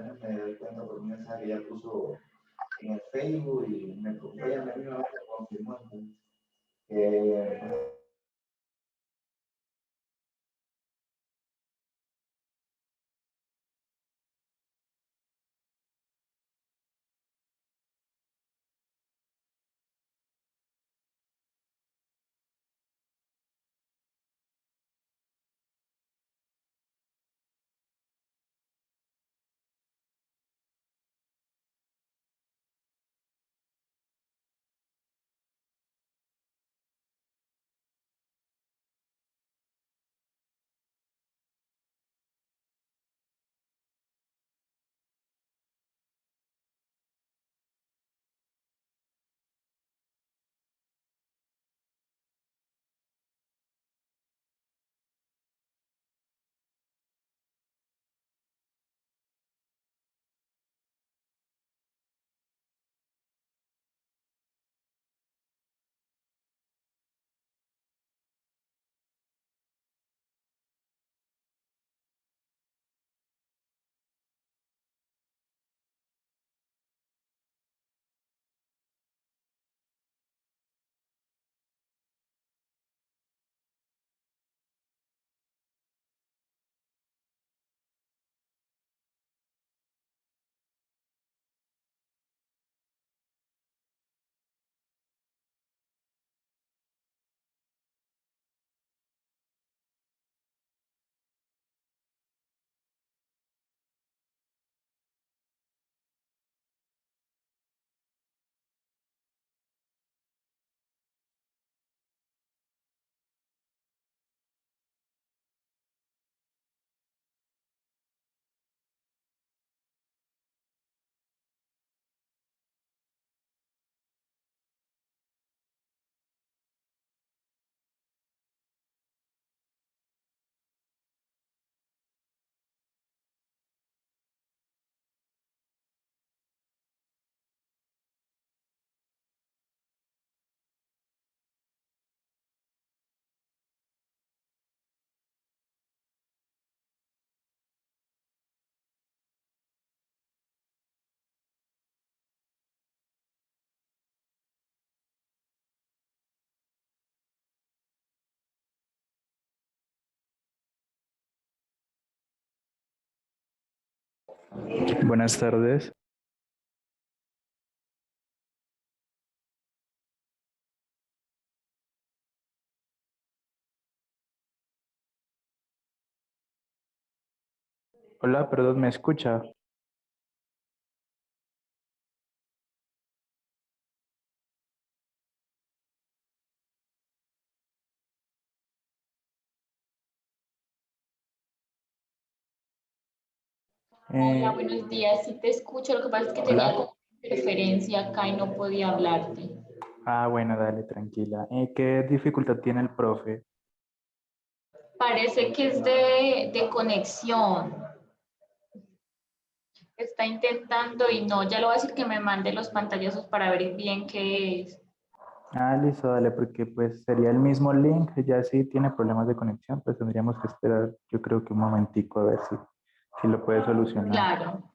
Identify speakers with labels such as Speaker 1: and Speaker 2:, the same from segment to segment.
Speaker 1: años me doy cuenta por un mensaje que ella puso en el Facebook y ella misma me confirmó entonces, que
Speaker 2: Buenas tardes. Hola, perdón, ¿me escucha?
Speaker 3: Hola,
Speaker 2: Eh,
Speaker 3: buenos días. Sí te escucho. Lo que pasa es que tenía
Speaker 2: hola.
Speaker 3: como interferencia acá y no podía hablarte.
Speaker 2: Bueno, dale, tranquila. ¿Qué dificultad tiene el profe?
Speaker 3: Parece que es de conexión. Está intentando y no, ya le voy a decir que me mande los pantallazos para ver bien qué es.
Speaker 2: Listo, dale, porque pues sería el mismo link. Ya si tiene problemas de conexión, pues tendríamos que esperar, yo creo que un momentico a ver si lo puede solucionar.
Speaker 3: Claro.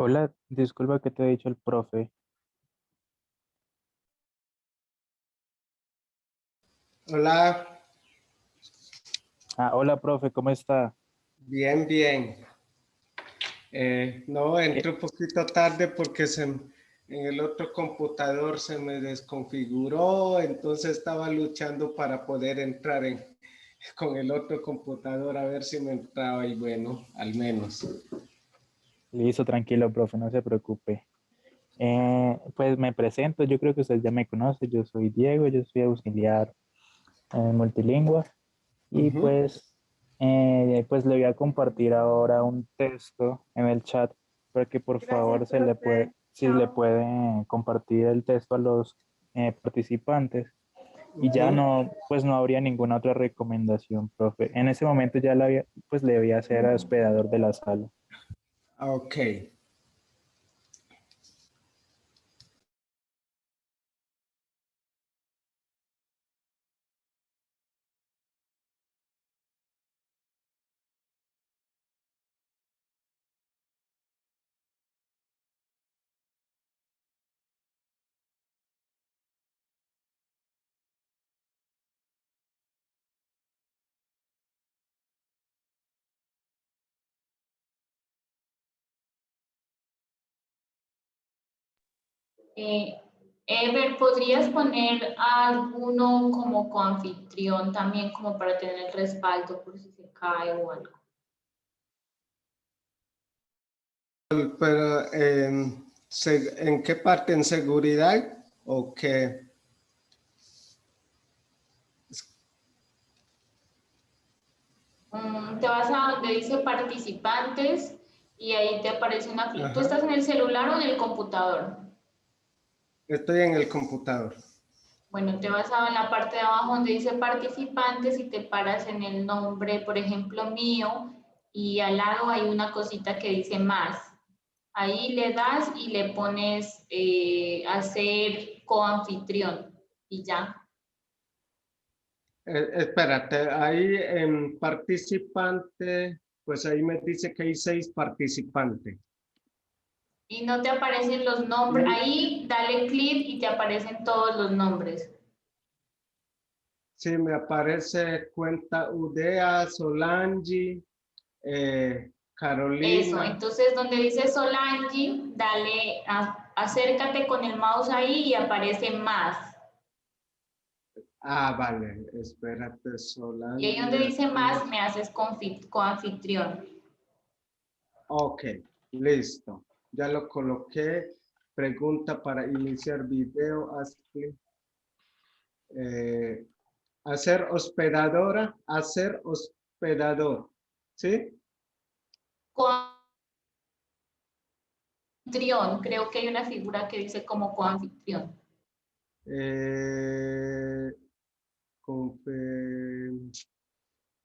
Speaker 2: Hola, disculpa que te he dicho el profe.
Speaker 4: Hola,
Speaker 2: Ah, hola, profe, ¿cómo está?
Speaker 4: bien, bien. No, entré un poquito tarde porque en el otro computador se me desconfiguró, entonces estaba luchando para poder entrar con el otro computador a ver si me entraba y bueno, al menos.
Speaker 2: Listo, tranquilo, profe, no se preocupe. Pues me presento, yo creo que usted ya me conoce, yo soy Diego, yo soy auxiliar multilingüe y
Speaker 4: Ujú.
Speaker 2: pues le voy a compartir ahora un texto en el chat para que por favor si le puede compartir el texto a los participantes y ya
Speaker 4: Ujú.
Speaker 2: pues no habría ninguna otra recomendación, profe. En ese momento ya pues le voy a hacer hospedador de la sala.
Speaker 4: Ok.
Speaker 3: Ever, ¿podrías poner a alguno como coanfitrión también como para tener el respaldo por si se cae o algo?
Speaker 4: Pero, ¿en qué parte? ¿En seguridad? ¿O qué?
Speaker 3: Te vas a donde dice participantes y ahí te aparece una flecha. ¿Tú
Speaker 4: Ajá.
Speaker 3: estás en el celular o en el computador?
Speaker 4: Estoy en el computador.
Speaker 3: Bueno, te vas a en la parte de abajo donde dice participantes y te paras en el nombre, por ejemplo, mío, y al lado hay una cosita que dice más. Ahí le das y le pones hacer coanfitrión y ya.
Speaker 4: Espérate, ahí en participante, pues ahí me dice que hay 6 participantes.
Speaker 3: Y no te aparecen los nombres. Ahí dale clic y te aparecen todos los nombres.
Speaker 4: Sí, me aparece cuenta Udea, Solange,
Speaker 3: Eso,
Speaker 4: Carolina.
Speaker 3: entonces donde dice Solange, dale, acércate con el mouse ahí y aparece más.
Speaker 4: Ah, vale, espérate,
Speaker 3: Y ahí
Speaker 4: Solange.
Speaker 3: donde dice
Speaker 4: Aquí.
Speaker 3: más, me haces coanfitrión.
Speaker 4: Ok, listo. Ya lo coloqué. Pregunta para iniciar video. Eh, hacer hospedadora, hacer hospedador. ¿Sí?
Speaker 3: Coanfitrión, creo que hay una figura que dice como coanfitrión.
Speaker 4: Eh,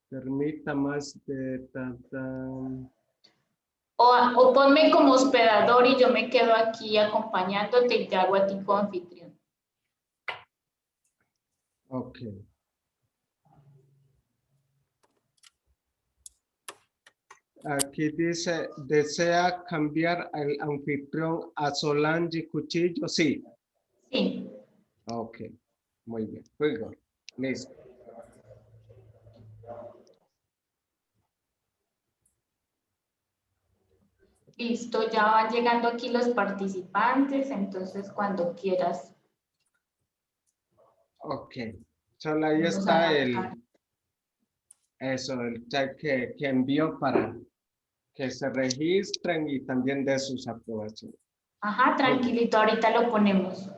Speaker 4: permita más de
Speaker 3: O ponme como hospedador y yo me quedo aquí acompañándote y te hago a ti coanfitrión.
Speaker 4: Ok. Aquí dice, ¿desea cambiar al anfitrión a Solange Cuchillo? Sí.
Speaker 3: Sí.
Speaker 4: Ok. Muy bien. Muy bien. Listo.
Speaker 3: Listo, ya van llegando aquí los participantes, entonces cuando quieras
Speaker 4: Ok. Solo ahí
Speaker 3: vamos a
Speaker 4: está
Speaker 3: arrancar.
Speaker 4: el chat que envió para que se registren y también de sus aprobaciones.
Speaker 3: Ajá,
Speaker 4: Muy bien.
Speaker 3: tranquilito, ahorita lo ponemos.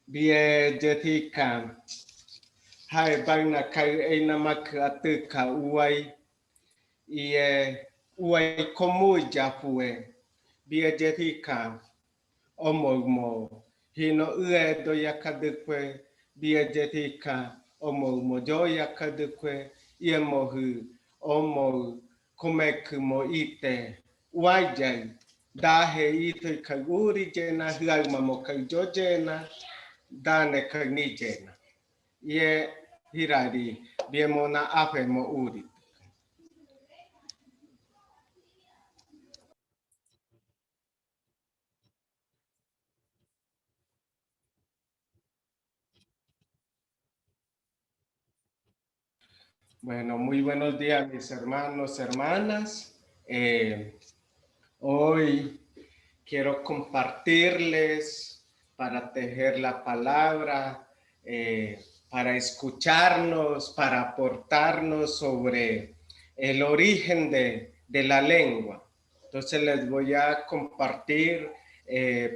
Speaker 4: Bien, Jessica. Hai bang na kai e na mak atu ka uai i uai komu japue. Bia Jessica. Omo mo. Hino ue do yakadukwe. Bia Jessica. Omo mo jo yakadukwe. Ie mo hu. Omo komeku mo ite. Uai jai. dahe ito kaguri jena hiag mamo kagjo jena dane kagni jena ye hirari biemo na ape mo uri. Bueno, muy buenos días mis hermanos, hermanas. Hoy quiero compartirles para tejer la palabra, para escucharnos, para aportarnos sobre el origen de la lengua. Entonces les voy a compartir,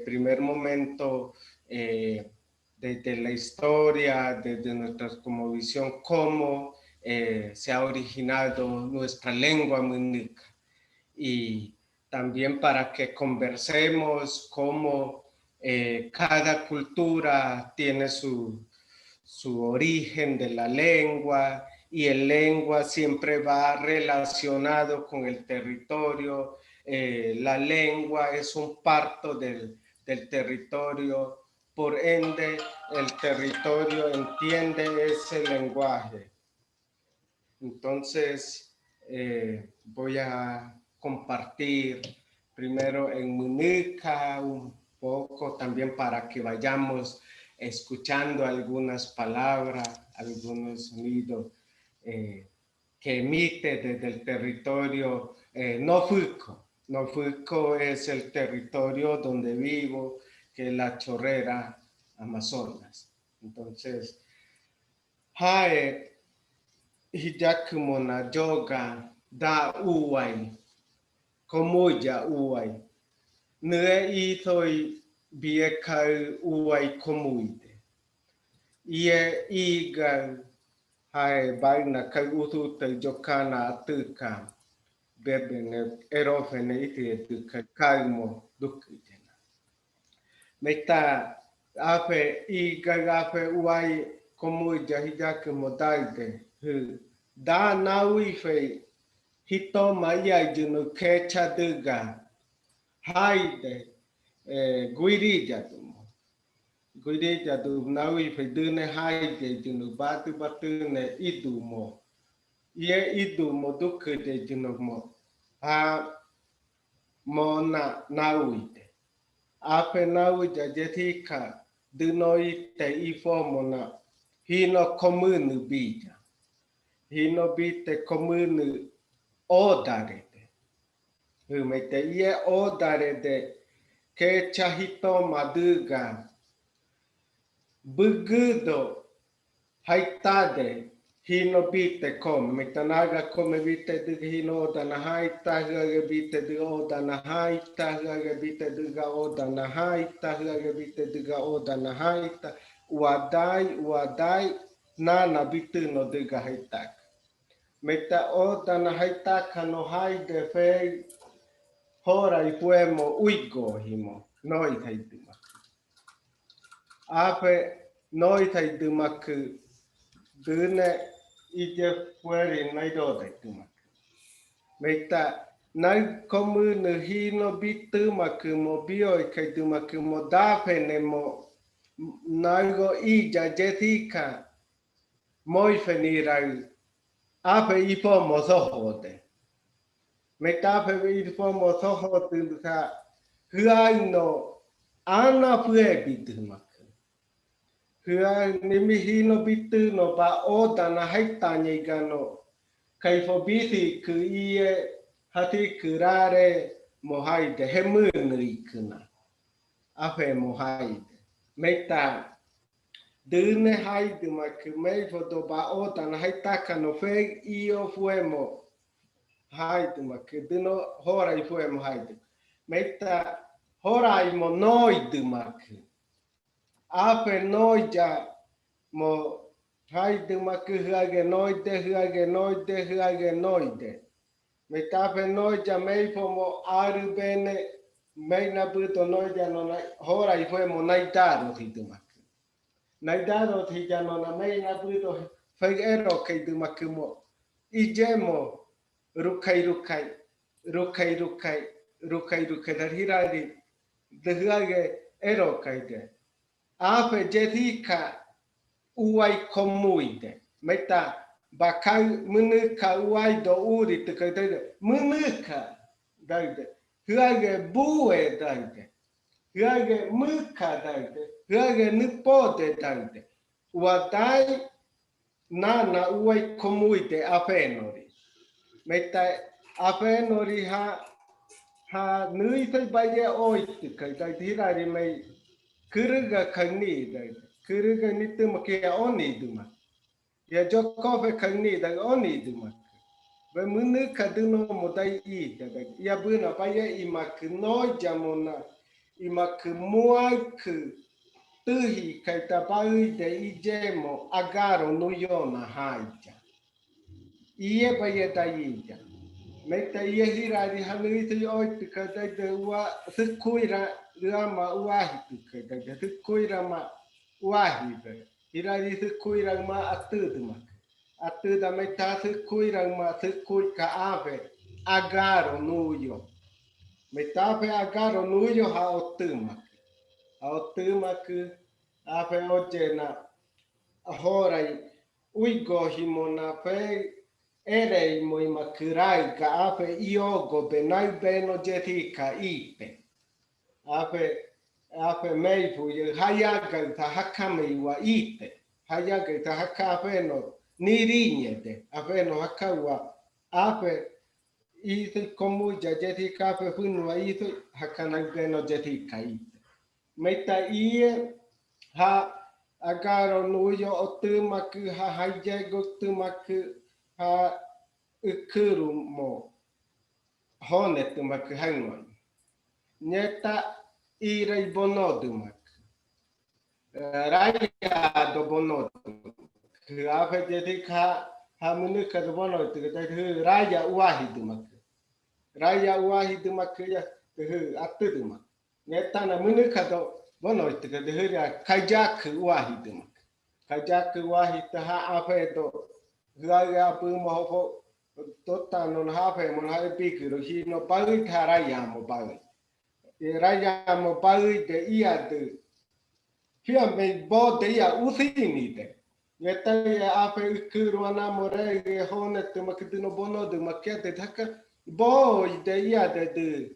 Speaker 4: primer momento, desde la historia, desde nuestra cosmovisión, cómo se ha originado nuestra lengua munica. Y también para que conversemos cómo cada cultura tiene su origen de la lengua y el lengua siempre va relacionado con el territorio. La lengua es un parto del territorio, por ende el territorio entiende ese lenguaje. Entonces voy a compartir primero en munica un poco también para que vayamos escuchando algunas palabras, algunos sonidos que emite desde el territorio Nofuco. Nofuco es el territorio donde vivo, que es la Chorrera Amazonas. Entonces, hijakumona yoga da uwai komuja uwai ne ithoi biekau uwai komuide ie iga hai baina kautu te jokana atuka bebene erofene iti atuka kaimo dukitena meta ape iga ape uwai komuja hijakumo daide da naui fe hito maya junu kecha duga haide guirija du naui fe dune haide junu batu ne idumo ye idumo dukude junu mo ha mona nauite ape nauja jetika dunoite ifomona hino komunu bija hino bite komunu odarete. Humete ie odarete ke chahito maduga bugudo haitade hino bite kom metanaga come bite duga hino odana haita huage bite duga odana haita huage bite duga odana haita huage bite duga odana haita uadai nana bite no duga haita meta odana haitaka no haide fei hora i puemo uigo himo noi taiduma ape noi taiduma dune ije fueri naido taiduma meta nai komunu hino bituma mo bio kaiduma mo dape nemo naigo ija jetika moi fenirau ape ipo mozohote. Metape ipo mozohote ka huai no ana pue bitumaka. Huai nimihino bitu no ba oda na haitanya igano. Kaifo bithi ku ie hati kurare mohaide hemunu ikuna. Ape mohaide. Meta dune haide maku meifo do ba oda na haitaka no fe io fuemo haide maku duno hora i fuemo haide meta hora i mo noide maku ape noija mo haide maku huage noide meta ape noija meifo mo aru bene meina buto noija no hora i fuemo naidaro hide maku naidaro tijano na meina buto fegero que de makumo ijemo rukai rukai dar hirari de hage ero kaide ape jetika uai komuide meta bakai munuka uai do uri te kaide munuka daide hage bue daide hage muka daide hage nipode daide wadai nana uai komuide apenori meta apenori ha nui tai baie oit kai dai hirari mai kuruga kani dai kuruga nitu makia oni duma ya jokofe kani dai oni duma be munu kaduno modai I dai ya buna baie imak no jamona imak muak tuhi kai tabai de ijemo agaro no yona haija ie baie dai ja meta ia hirari hanui te oit ka dai de ua thukuira rama uahi ka dai de thukuira ma uahi de hirari thukuira ma atuda meta thukuira ma thukui ka ave agaro nuyo meta pe agaro nuyo ha otuma ku ave ojena horai uigo himona pe Erei moi makurai ka ape iogo benai beno jetika ipe. Ape meipu ye hayaga ta hakame wa ipe. Hayaga ta hakapeno nirinye de. Apeno hakawa ape ite komuja jetika ape funua ite hakana beno jetika ipe. Meta ie ha agaro nuyo otumaku ha hayego tumaku ha ukuru mo hone tumak hangman nyeta irei bonodumak raya do bonodumak ave dedika hamunuka do bonodumak raya uahidumak ya atudumak nyeta na munuka do bonodumak ya kajak uahidumak ha ave do Gaya pumo tota non hape mon hape pikiro hino pagi raya mo pagi de ia de hia me bo de ia usini de yeta ya ape kiro ana more ge hone te makidino bono de makete taka bo de ia de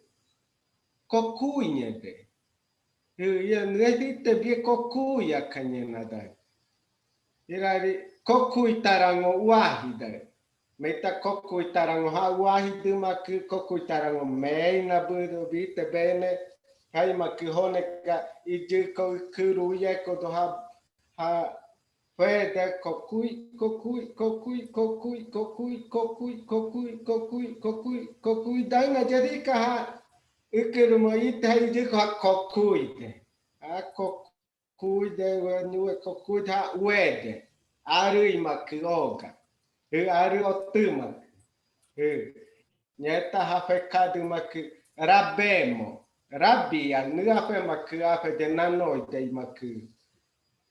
Speaker 4: kokuinye de ya ngeti te bie kokuya kanyena da irari kokui tarango uahi dai meta kokui tarango ha uahi dumak kokui tarango meina budo vite bene hai makihone ka ije ko kuru ye ko do ha fede kokui dai na jadi ka ha ikiru mo ite hai ije ko kokui de a kokui de we kokui ha wede Aru imakioga, aru otumak, nyeta hafekadu mak rabemo, rabia nuafe mak afe de nano de mak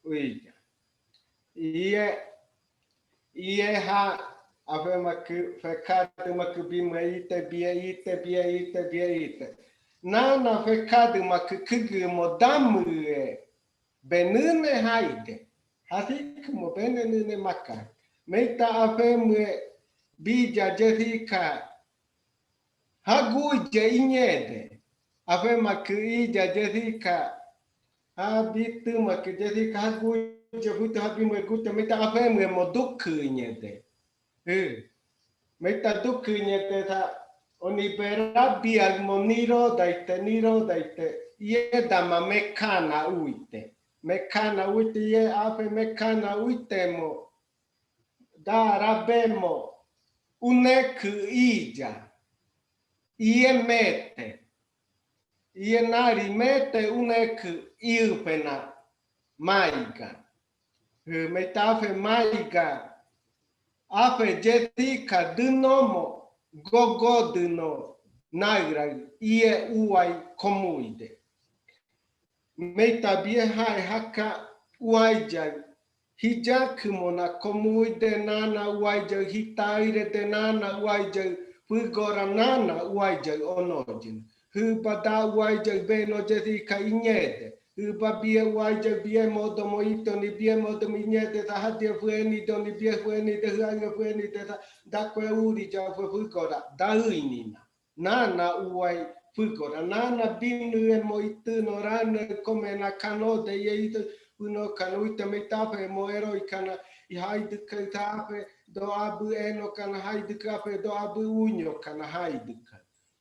Speaker 4: uija. Ie ha afe mak fekadu mak bima ite bia. Nana fekadu mak kugu modamu benune haide. Hati como benene maka. Meita afemwe bija jerika. Haguja inyede. Afema kuija jerika. Habitu mak jerika haguja huta habimwe guta meita afemwe moduku inyede. Meita duku inyede ta oniberabia moniro daite. Iedama mekana uite. Mekana uite ye ape mekana uite mo da rabemo uneku ija ie mete ie nari mete uneku iupena maiga metafe maiga ape jetika dunomo gogo duno naira ie uai komuide Meita bie hai haka uaija hijaku mona komuide nana uaija hitaire de nana uaija pugora nana uaija onojin Huba da waja beno jadi ka inyete. Huba bia waja bia modo moito ni bia modo minyete ta hadia fueni doni bia fueni de hanga fueni de da kwe uri ja fukora da uinina. Nana uai fukora nana binu e moito no rana come na kano de yeito uno kanuita metape moero ikana I haide kaitape do abu eno kana haide kape do abu unyo kana haide ka.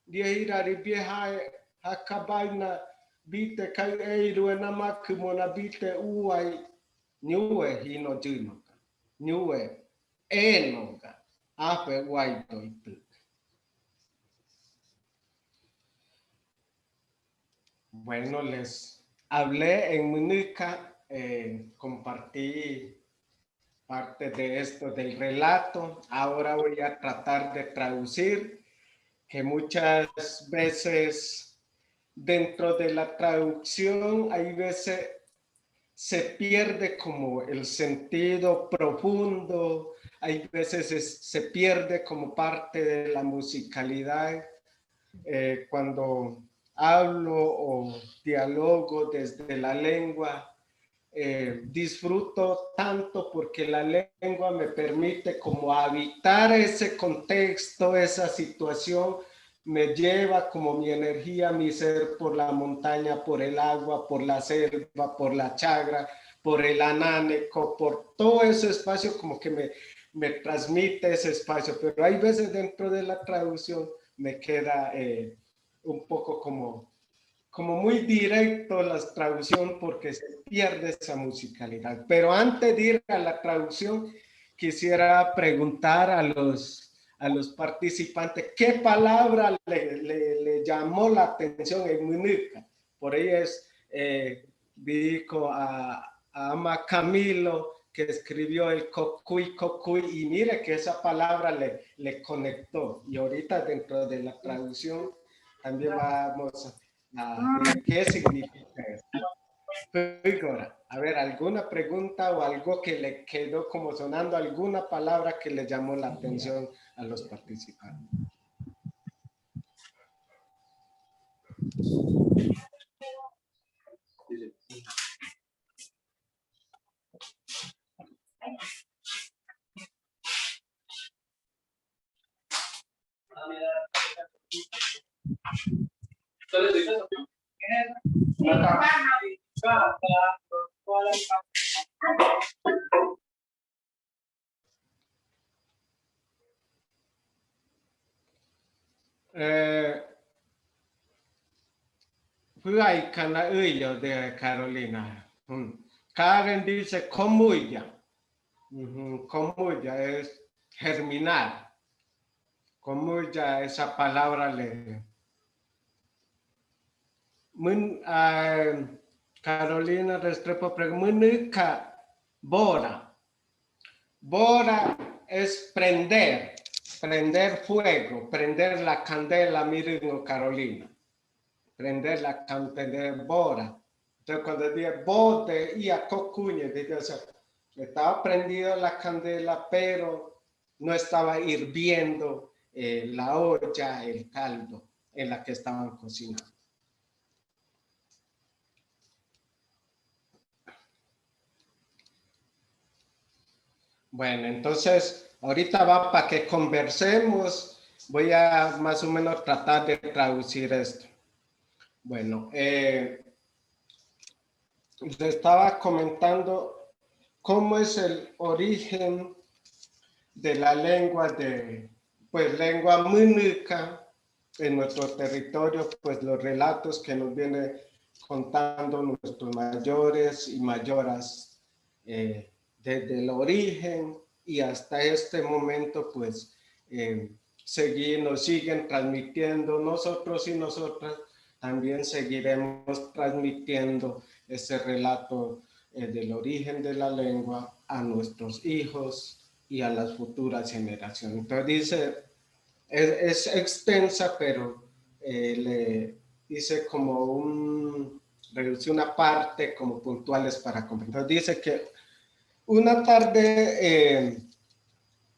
Speaker 4: Dia ira ribie hai hakabaina bite kai eiru na makumo na bite uai niue hino juno ka. Niue eno ka. Ape uai toitu. Bueno, les hablé en Munuca, compartí parte de esto del relato. Ahora voy a tratar de traducir, que muchas veces dentro de la traducción hay veces se pierde como el sentido profundo, hay veces se pierde como parte de la musicalidad. Cuando hablo o dialogo desde la lengua, disfruto tanto porque la lengua me permite como habitar ese contexto, esa situación, me lleva como mi energía, mi ser por la montaña, por el agua, por la selva, por la chagra, por el anáneco, por todo ese espacio como que me transmite ese espacio, pero hay veces dentro de la traducción me queda un poco como muy directo la traducción porque se pierde esa musicalidad. Pero antes de ir a la traducción, quisiera preguntar a los participantes qué palabra le llamó la atención en Munuca. Por ahí dijo a Ama Camilo que escribió el cocuy, cocuy, y mire que esa palabra le conectó. Y ahorita dentro de la traducción también vamos a ver qué significa esto. A ver, ¿alguna pregunta o algo que le quedó como sonando, alguna palabra que le llamó la atención a los participantes? De Carolina. Karen dice comuya. Comuya es germinar. Comuya, esa palabra Carolina Restrepo pregunta, Bora. Bora es prender fuego, prender la candela, miren Carolina. Prender la candela, Bora. Entonces cuando dije bote y a cocuñe, estaba prendido la candela, pero no estaba hirviendo la olla, el caldo en la que estaban cocinando. Bueno, entonces ahorita va para que conversemos. Voy a más o menos tratar de traducir esto. Bueno, les estaba comentando cómo es el origen de la lengua lengua Munuca en nuestro territorio, pues los relatos que nos vienen contando nuestros mayores y mayoras desde el origen y hasta este momento, pues nos siguen transmitiendo. Nosotros y nosotras también seguiremos transmitiendo ese relato del origen de la lengua a nuestros hijos y a las futuras generaciones. Entonces dice, es extensa, pero le hice como reducí una parte como puntuales para comprender. Dice que una tarde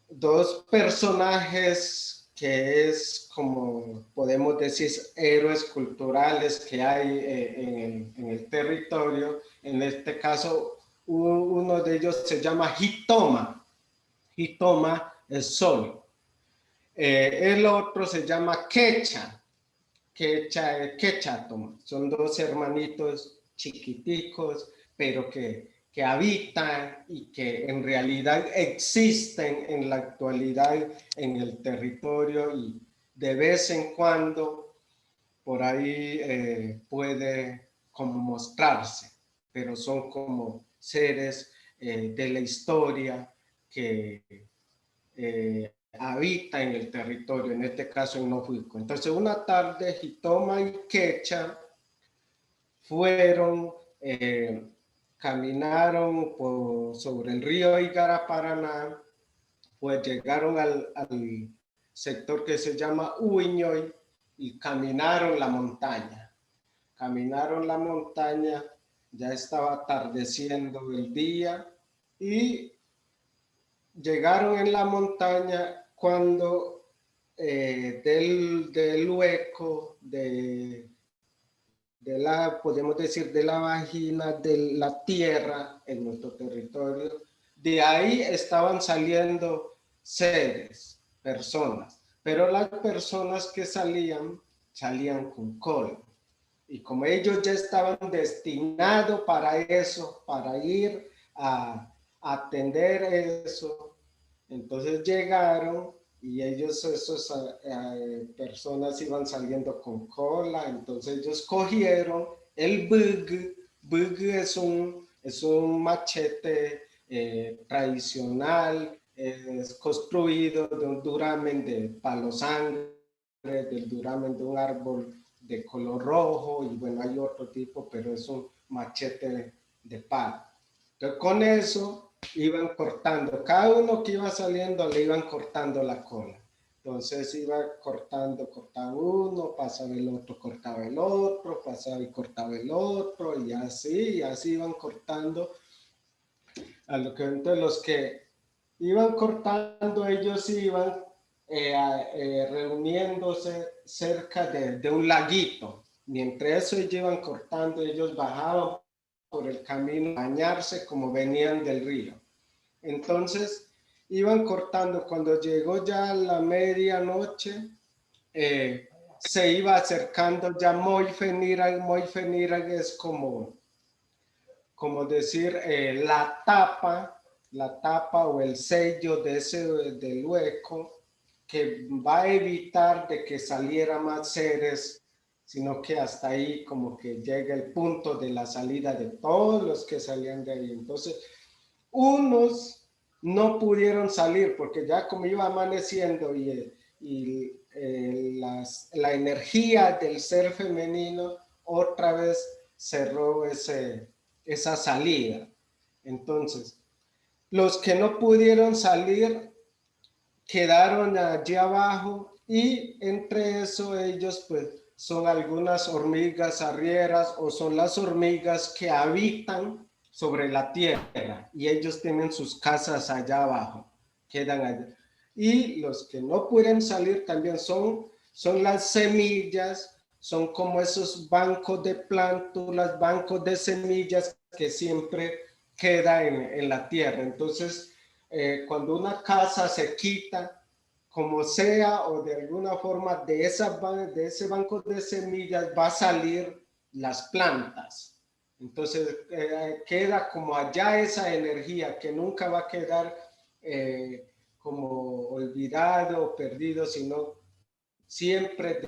Speaker 4: dos personajes que es como podemos decir héroes culturales que hay en el territorio. En este caso, uno de ellos se llama Hitoma. Hitoma es sol. El otro se llama Quecha. Quecha es Quechatoma. Son dos hermanitos chiquiticos, pero que habitan y que en realidad existen en la actualidad en el territorio, y de vez en cuando por ahí puede como mostrarse, pero son como seres de la historia que habita en el territorio, en este caso en Nofuico. Entonces una tarde Hitoma y Quecha fueron, caminaron sobre el río Igaraparaná, pues llegaron al sector que se llama Uiñoy y caminaron la montaña. Caminaron la montaña, ya estaba atardeciendo el día y llegaron en la montaña cuando del hueco podemos decir, de la vagina de la tierra en nuestro territorio, de ahí estaban saliendo seres, personas, pero las personas que salían con cola. Y como ellos ya estaban destinados para eso, para ir a atender eso, entonces llegaron y ellos, esas personas iban saliendo con cola, entonces ellos cogieron el bug. Bug es un machete tradicional, es construido de un duramen de palo sangre, del duramen de un árbol de color rojo, y bueno, hay otro tipo, pero es un machete de palo. Entonces con eso iban cortando, cada uno que iba saliendo le iban cortando la cola. Entonces iba cortando, cortaba uno, pasaba el otro, cortaba el otro, pasaba y cortaba el otro, y así iban cortando. Entonces los que iban cortando, ellos iban reuniéndose cerca de un laguito. Mientras eso ellos iban cortando, ellos bajaban por el camino a bañarse como venían del río. Entonces iban cortando. Cuando llegó ya la medianoche, se iba acercando ya Moifenirag. Moifenirag es como decir la tapa o el sello del hueco, que va a evitar de que saliera más seres, sino que hasta ahí como que llega el punto de la salida de todos los que salían de ahí. Entonces, unos no pudieron salir porque ya como iba amaneciendo y la energía del ser femenino otra vez cerró esa salida. Entonces, los que no pudieron salir quedaron allí abajo, y entre eso ellos pues son algunas hormigas arrieras, o son las hormigas que habitan sobre la tierra, y ellos tienen sus casas allá abajo, quedan allá. Y los que no pueden salir también son las semillas, son como esos bancos de plántulas, bancos de semillas que siempre queda en la tierra. Entonces, cuando una casa se quita, como sea, o de alguna forma de ese banco de semillas va a salir las plantas. Entonces queda como allá esa energía que nunca va a quedar como olvidado o perdido, sino siempre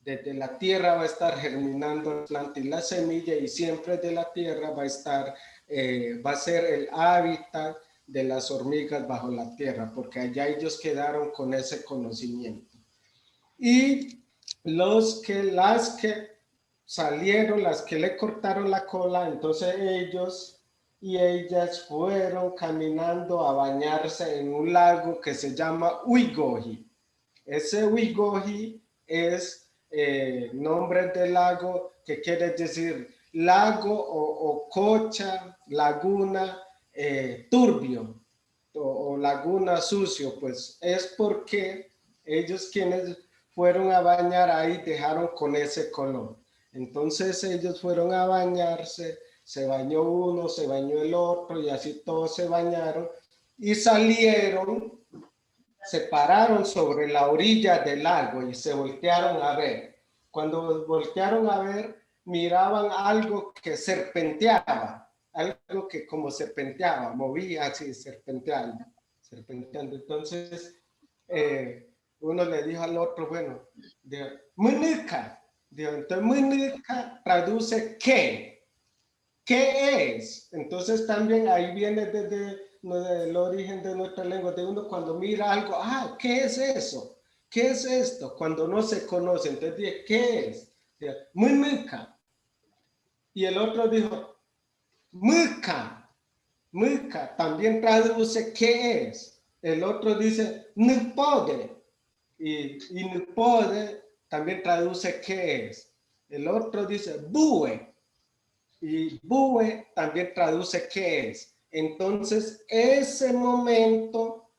Speaker 4: desde la tierra va a estar germinando la planta y la semilla, y siempre de la tierra va a estar, va a ser el hábitat de las hormigas bajo la tierra, porque allá ellos quedaron con ese conocimiento. Y las que salieron, las que le cortaron la cola, entonces ellos y ellas fueron caminando a bañarse en un lago que se llama Uigoji. Ese Uigoji es nombre del lago, que quiere decir lago o cocha, laguna, turbio o laguna sucio. Pues es porque ellos quienes fueron a bañar ahí dejaron con ese color. Entonces ellos fueron a bañarse, se bañó uno, se bañó el otro y así todos se bañaron y salieron, se pararon sobre la orilla del lago y se voltearon a ver. Cuando voltearon a ver, miraban algo que serpenteaba, algo que como serpenteaba, movía así, serpenteando. Entonces, uno le dijo al otro, bueno, Munica. Entonces, Munica traduce ¿qué? ¿Qué es? Entonces, también ahí viene desde el origen de nuestra lengua, de uno cuando mira algo, ¿qué es eso? ¿Qué es esto? Cuando no se conoce, entonces dice, ¿qué es? Munica. Y el otro dijo, Muca. Muca también traduce ¿qué es? El otro dice, no puede. Y no puede también traduce ¿qué es? El otro dice, bue. Y bue también traduce ¿qué es? Entonces, ese momento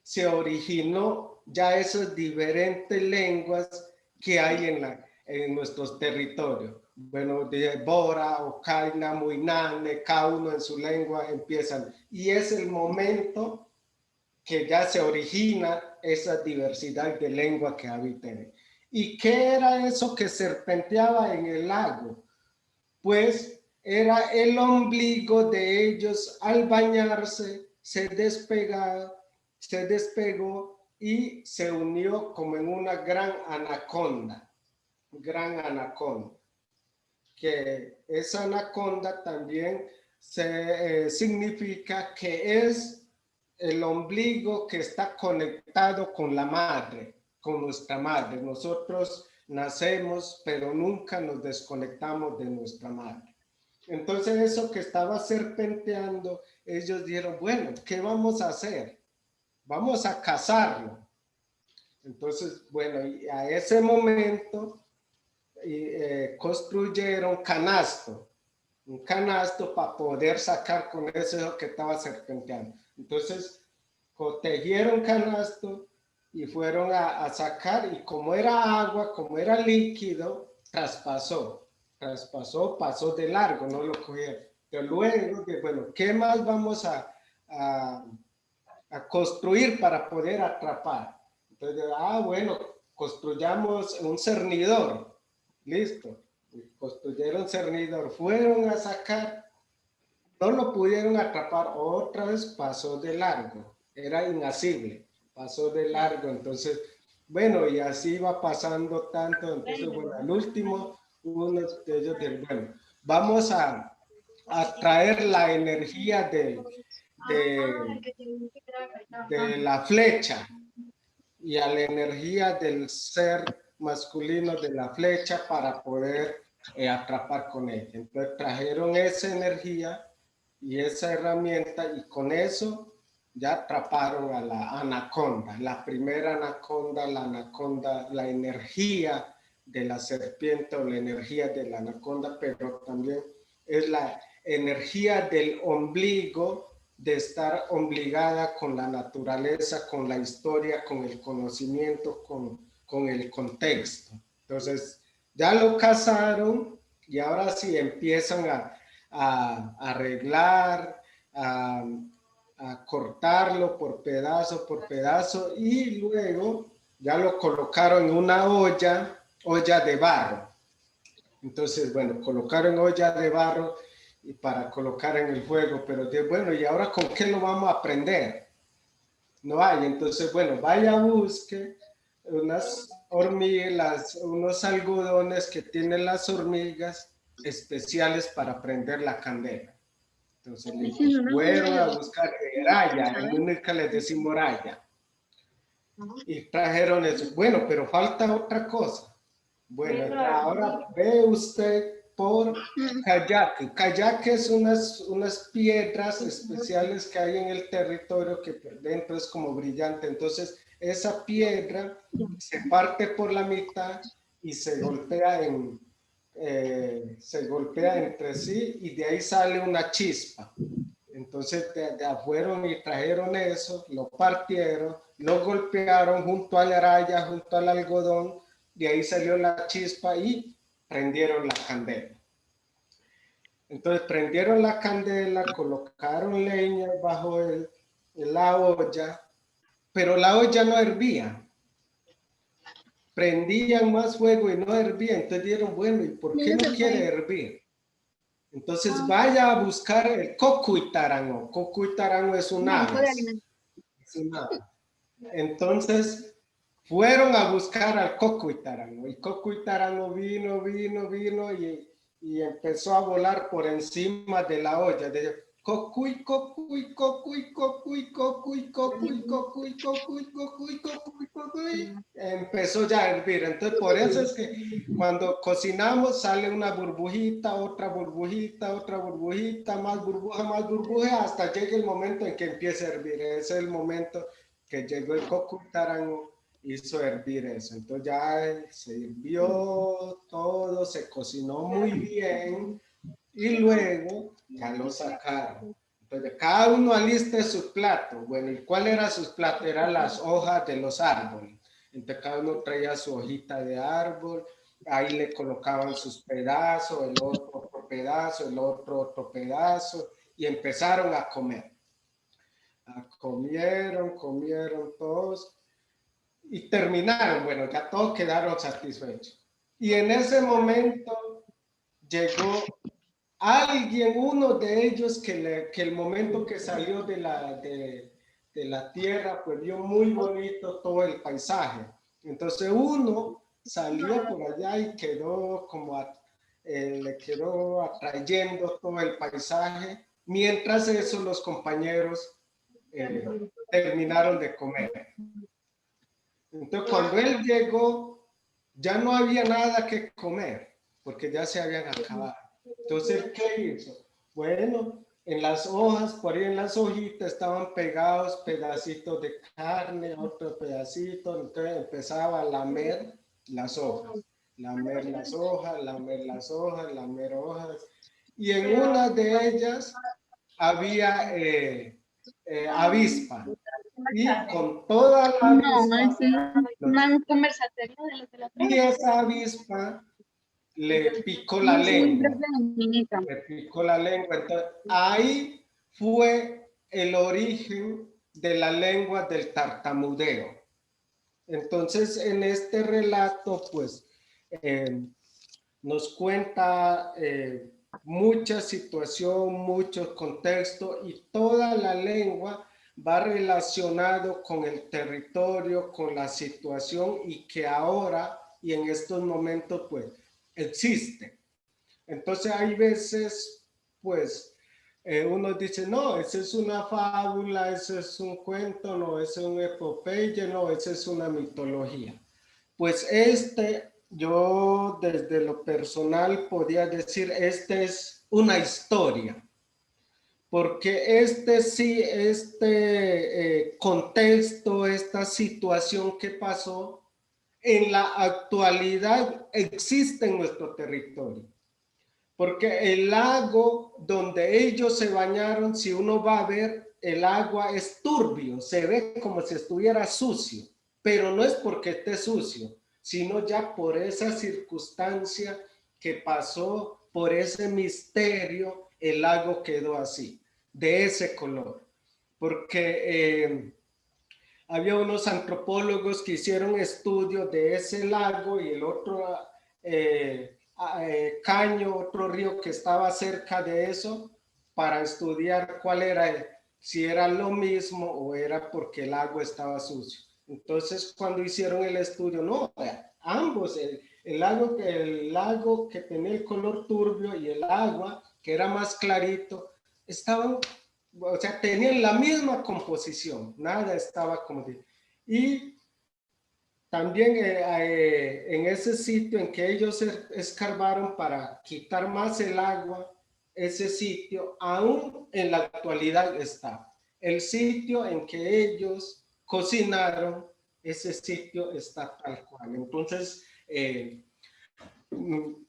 Speaker 4: se originó ya esas diferentes lenguas que hay en nuestros territorios. Bueno, de Bora, Ocaina, Muinane, cada uno en su lengua empiezan. Y es el momento que ya se origina esa diversidad de lengua que habitan. ¿Y qué era eso que serpenteaba en el lago? Pues era el ombligo de ellos al bañarse, se despegó y se unió como en una gran anaconda, que esa anaconda también significa que es el ombligo que está conectado con la madre, con nuestra madre. Nosotros nacemos, pero nunca nos desconectamos de nuestra madre. Entonces eso que estaba serpenteando, ellos dijeron, bueno, ¿qué vamos a hacer? Vamos a cazarlo. Entonces, bueno, y a ese momento construyeron un canasto para poder sacar con eso que estaba serpenteando. Entonces, tejieron canasto y fueron a sacar, y como era agua, como era líquido, pasó de largo, no lo cogieron. Pero luego, bueno, ¿qué más vamos a construir para poder atrapar? Entonces, bueno, construyamos un cernidor. Listo. Construyeron cernidor, fueron a sacar, no lo pudieron atrapar, otra vez pasó de largo, era inasible, pasó de largo. Entonces, bueno, y así va pasando tanto. Entonces, bueno, al último, uno de ellos dijo, bueno, vamos a traer la energía de la flecha y a la energía del ser masculino de la flecha para poder atrapar con ella. Entonces trajeron esa energía y esa herramienta y con eso ya atraparon a la anaconda, la primera anaconda, la energía de la serpiente o la energía de la anaconda, pero también es la energía del ombligo, de estar obligada con la naturaleza, con la historia, con el conocimiento, con el contexto. Entonces, ya lo cazaron y ahora sí empiezan a arreglar, a cortarlo por pedazo y luego ya lo colocaron en una olla de barro. Entonces, bueno, colocaron olla de barro y para colocar en el fuego, pero bueno, ¿y ahora con qué lo vamos a prender? No hay. Entonces, bueno, vaya, busque unas hormigas, unos algodones que tienen las hormigas especiales para prender la candela. Entonces, fueron a buscar raya, en única les decimos raya. Y trajeron eso. Bueno, pero falta otra cosa. Bueno, ahora ve usted por kayak. Kayak es unas piedras especiales que hay en el territorio que por dentro es como brillante. Entonces, esa piedra se parte por la mitad y se golpea entre sí y de ahí sale una chispa. Entonces, fueron y trajeron eso, lo partieron, lo golpearon junto a la raya, junto al algodón, de ahí salió la chispa y prendieron la candela. Entonces prendieron la candela, colocaron leña bajo la olla, pero la olla no hervía. Prendían más fuego y no hervía. Entonces dijeron, bueno, ¿y por qué no quiere hervir? Entonces vaya a buscar el cocuitarango. Cocuitarango es un ave. Es un ave. Entonces fueron a buscar al cocuitarango. Y cocuitarango vino y empezó a volar por encima de la olla. Cocuy, cocuy, cocuy, cocuy, cocuy, cocuy, cocuy, cocuy, cocuy, cocuy, cocuy. Empezó ya a hervir. Entonces, por eso es que cuando cocinamos sale una burbujita, otra burbujita, otra burbujita, más burbuja, hasta llega el momento en que empieza a hervir. Ese es el momento que llegó el cocuitarango, hizo hervir eso. Entonces ya se hirvió todo, se cocinó muy bien. Y luego ya lo sacaron. Entonces, cada uno aliste su plato. Bueno, ¿y cuál era su plato? Eran las hojas de los árboles. Entonces, cada uno traía su hojita de árbol. Ahí le colocaban sus pedazos, el otro otro pedazo, el otro otro pedazo. Y empezaron a comer. Comieron todos. Y terminaron. Bueno, ya todos quedaron satisfechos. Y en ese momento llegó alguien, uno de ellos que el momento que salió de la tierra, pues vio muy bonito todo el paisaje. Entonces uno salió por allá y quedó le quedó atrayendo todo el paisaje. Mientras eso, los compañeros terminaron de comer. Entonces cuando él llegó, ya no había nada que comer, porque ya se habían acabado. Entonces, ¿qué hizo? Bueno, en las hojas, por ahí en las hojitas estaban pegados pedacitos de carne, otro pedacito, entonces empezaba a lamer las hojas, lamer las hojas, lamer las hojas, lamer hojas. Y en una de ellas había avispa. Y con toda la avispa,
Speaker 5: un conversatorio de los de la
Speaker 4: y esa avispa le picó la lengua. Le picó la lengua. Entonces, ahí fue el origen de la lengua del tartamudeo. Entonces, en este relato, pues, nos cuenta mucha situación, mucho contexto, y toda la lengua va relacionado con el territorio, con la situación, y que ahora y en estos momentos, pues, existe. Entonces hay veces, pues, uno dice, no, esa es una fábula, ese es un cuento, no, ese es un epopeya, no, esa es una mitología. Pues yo desde lo personal podría decir, es una historia. Porque este contexto, esta situación que pasó, en la actualidad existe en nuestro territorio. Porque el lago donde ellos se bañaron, si uno va a ver, el agua es turbio, se ve como si estuviera sucio, pero no es porque esté sucio, sino ya por esa circunstancia que pasó, por ese misterio, el lago quedó así, de ese color. Porque había unos antropólogos que hicieron estudios de ese lago y el otro caño, otro río que estaba cerca de eso, para estudiar cuál era, si era lo mismo o era porque el agua estaba sucio. Entonces, cuando hicieron el estudio, no, ambos, el lago que tenía el color turbio y el agua que era más clarito, estaban, o sea, tenían la misma composición, nada estaba como... Y también en ese sitio en que ellos escarbaron para quitar más el agua, ese sitio aún en la actualidad está. El sitio en que ellos cocinaron, ese sitio está tal cual. Entonces,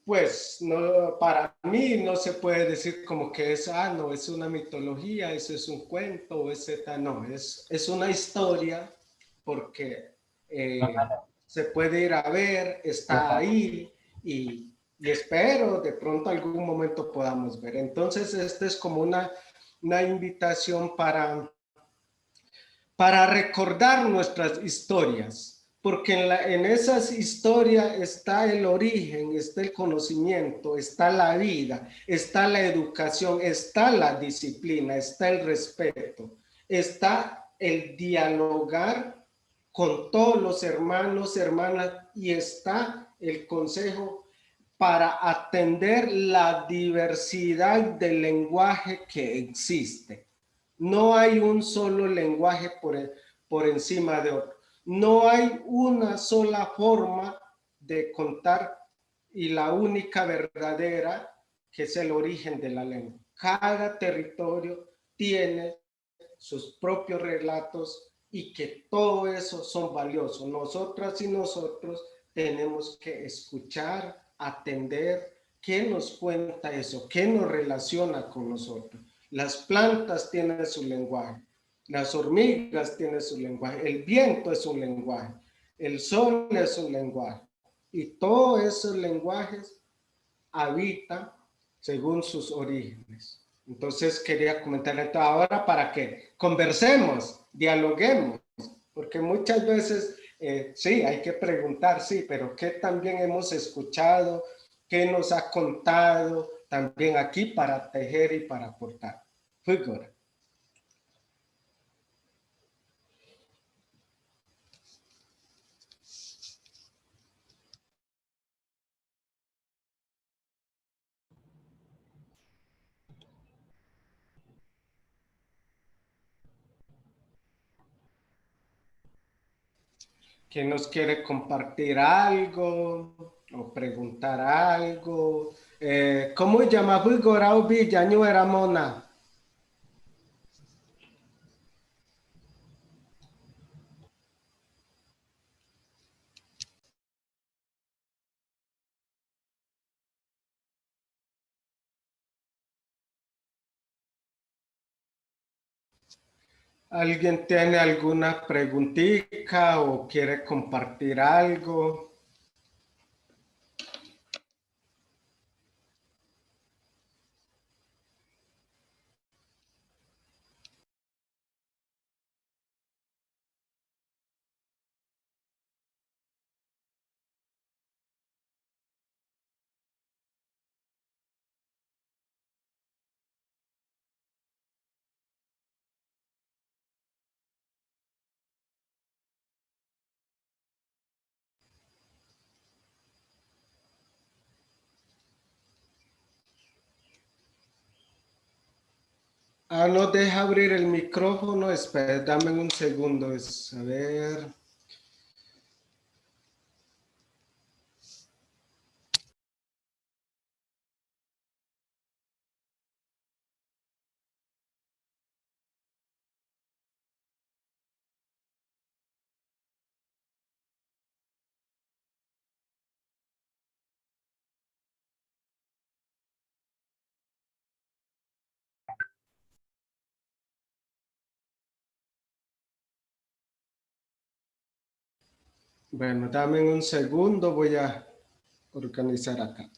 Speaker 4: pues no, para mí no se puede decir como que no, es una mitología, eso es un cuento, no, es una historia porque se puede ir a ver, está ahí y espero de pronto algún momento podamos ver. Entonces, esta es como una invitación para recordar nuestras historias, porque en esas historias está el origen, está el conocimiento, está la vida, está la educación, está la disciplina, está el respeto, está el dialogar con todos los hermanos, hermanas, y está el consejo para atender la diversidad del lenguaje que existe. No hay un solo lenguaje por encima de otro. No hay una sola forma de contar y la única verdadera que es el origen de la lengua. Cada territorio tiene sus propios relatos y que todo eso son valiosos. Nosotras y nosotros tenemos que escuchar, atender, qué nos cuenta eso, qué nos relaciona con nosotros. Las plantas tienen su lenguaje, las hormigas tienen su lenguaje, el viento es un lenguaje, el sol es un lenguaje y todos esos lenguajes habitan según sus orígenes. Entonces quería comentar esto ahora para que conversemos, dialoguemos, porque muchas veces sí, hay que preguntar, sí, pero ¿qué también hemos escuchado? ¿Qué nos ha contado también aquí para tejer y para aportar? Figura. ¿Quién nos quiere compartir algo o preguntar algo? ¿Cómo llama Figura o Villaño era Mona? ¿Alguien tiene alguna preguntita o quiere compartir algo? Ah, no deja abrir el micrófono. Espera, dame un segundo. A ver. Bueno, dame un segundo. Voy a organizar acá.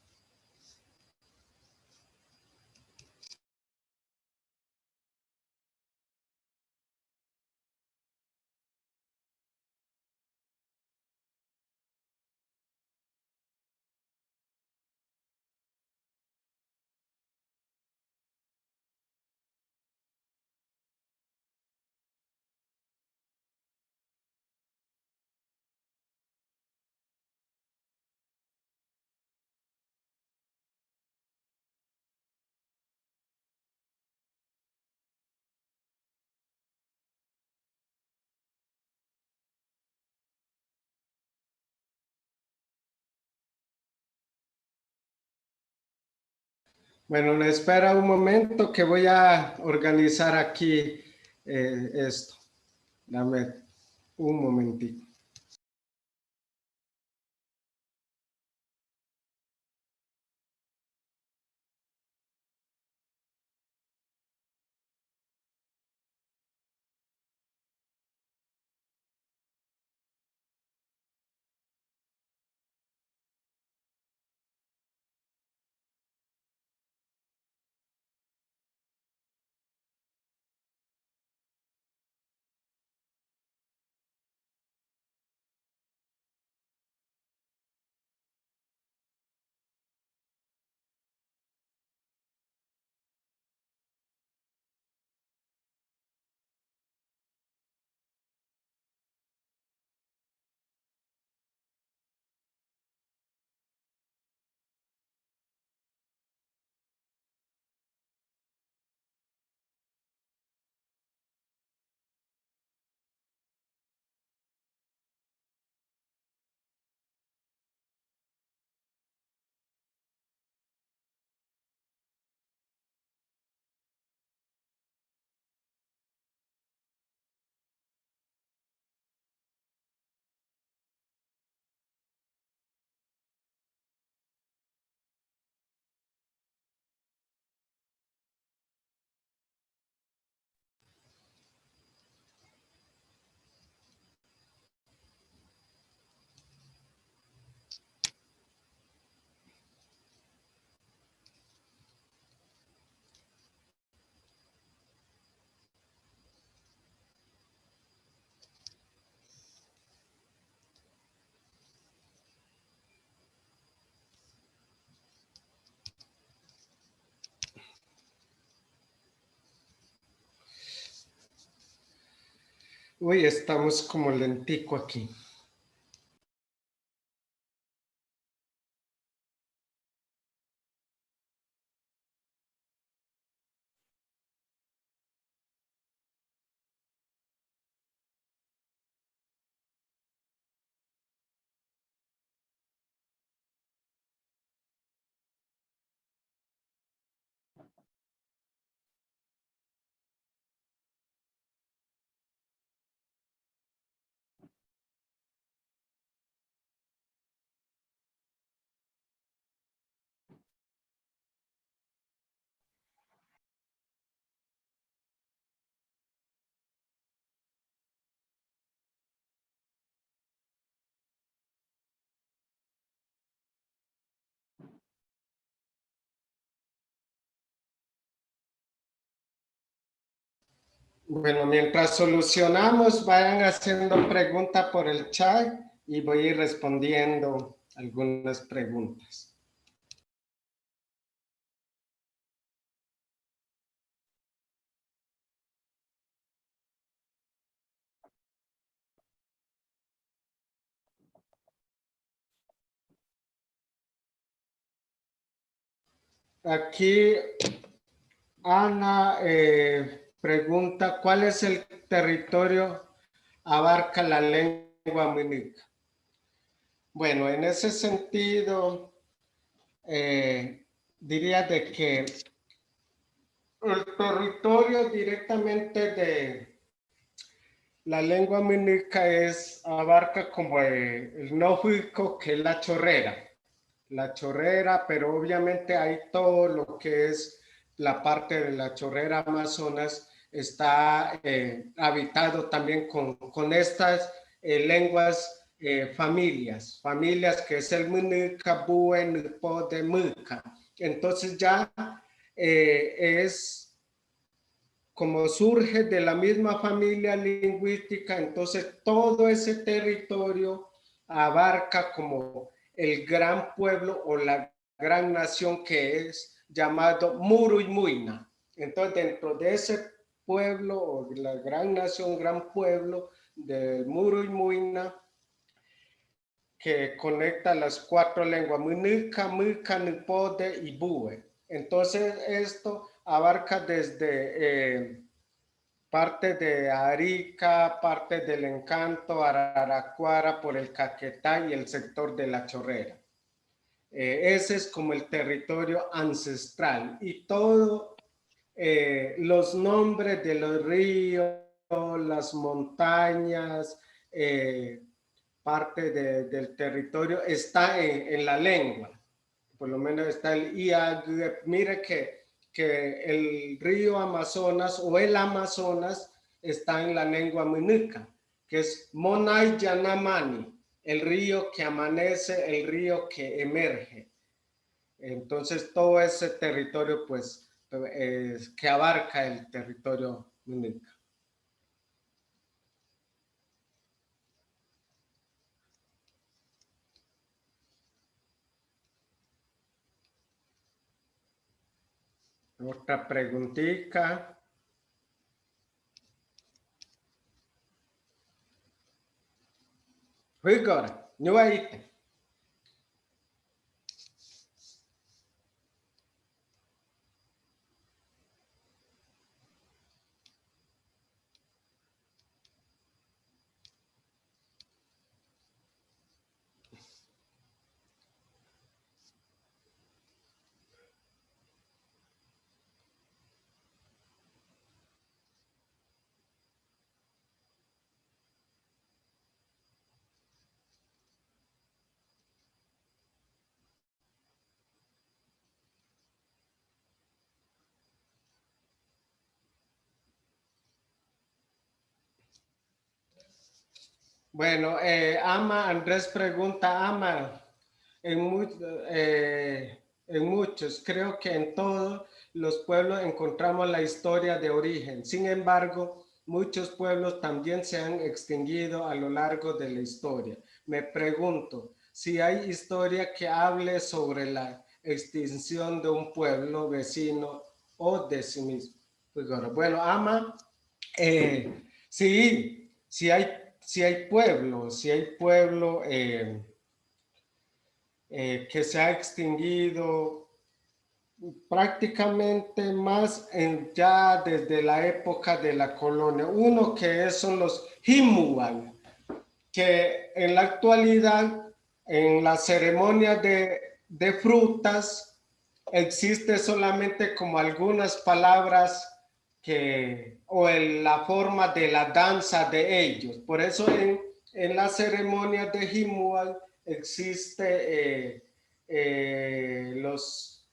Speaker 4: Bueno, espera un momento que voy a organizar aquí esto. Dame un momentito. Uy, estamos como lentico aquí. Bueno, mientras solucionamos, vayan haciendo preguntas por el chat y voy a ir respondiendo algunas preguntas. Aquí Ana pregunta, ¿cuál es el territorio abarca la lengua munica? Bueno, en ese sentido, diría de que el territorio directamente de la lengua munica abarca como el nófico, que es la chorrera. La chorrera, pero obviamente hay todo lo que es la parte de la chorrera Amazonas, está habitado también con estas lenguas familias que es el Munuca, Bue, Nupo de Muca. Entonces ya es como surge de la misma familia lingüística, entonces todo ese territorio abarca como el gran pueblo o la gran nación que es llamado Muruy-Muina. Entonces dentro de ese pueblo o de la gran nación, gran pueblo de Muruy-Muina, que conecta las cuatro lenguas, Munuca, Muca, Nupode y Bue. Entonces esto abarca desde parte de Arica, parte del Encanto, Araraquara, por el Caquetá y el sector de la Chorrera. Ese es como el territorio ancestral y todos los nombres de los ríos, las montañas, parte del territorio está en la lengua. Por lo menos está el IAG. Mire que el río Amazonas o el Amazonas está en la lengua munuca, que es Monay Yanamani, el río que amanece, el río que emerge. Entonces todo ese territorio pues que abarca el territorio munuca. Otra preguntita. Agora, no hay. Bueno, Andrés pregunta, en, en muchos, creo que en todos los pueblos encontramos la historia de origen. Sin embargo, muchos pueblos también se han extinguido a lo largo de la historia. Me pregunto si hay historia que hable sobre la extinción de un pueblo vecino o de sí mismo. Bueno, sí. si hay pueblo que se ha extinguido prácticamente más ya desde la época de la colonia. Uno que son los Himual, que en la actualidad en las ceremonias de frutas existe solamente como algunas palabras o en la forma de la danza de ellos. Por eso en las ceremonias de Himual existe los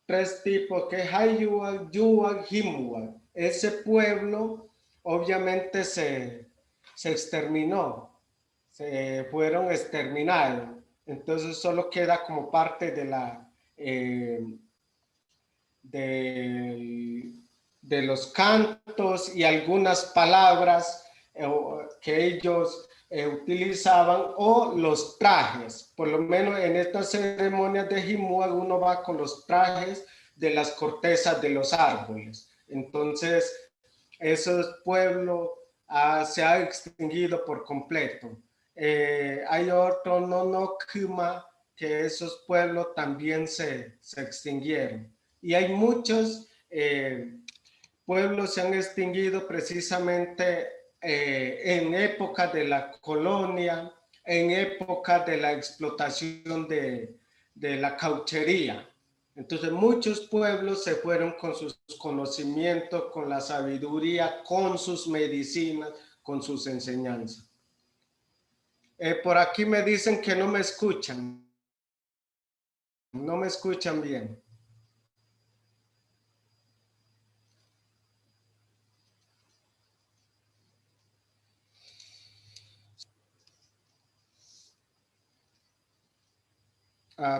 Speaker 4: 3 tipos que es Hayual, Yual, Himual. Ese pueblo obviamente se exterminó, se fueron exterminados. Entonces solo queda como parte de la de los cantos y algunas palabras que ellos utilizaban, o los trajes. Por lo menos en estas ceremonias de Himual uno va con los trajes de las cortezas de los árboles. Entonces esos pueblos se ha extinguido por completo. Hay otro Nonokuma, que esos pueblos también se extinguieron. Y hay muchos pueblos se han extinguido precisamente en época de la colonia, en época de la explotación de la cauchería. Entonces muchos pueblos se fueron con sus conocimientos, con la sabiduría, con sus medicinas, con sus enseñanzas. Por aquí me dicen que no me escuchan. No me escuchan bien.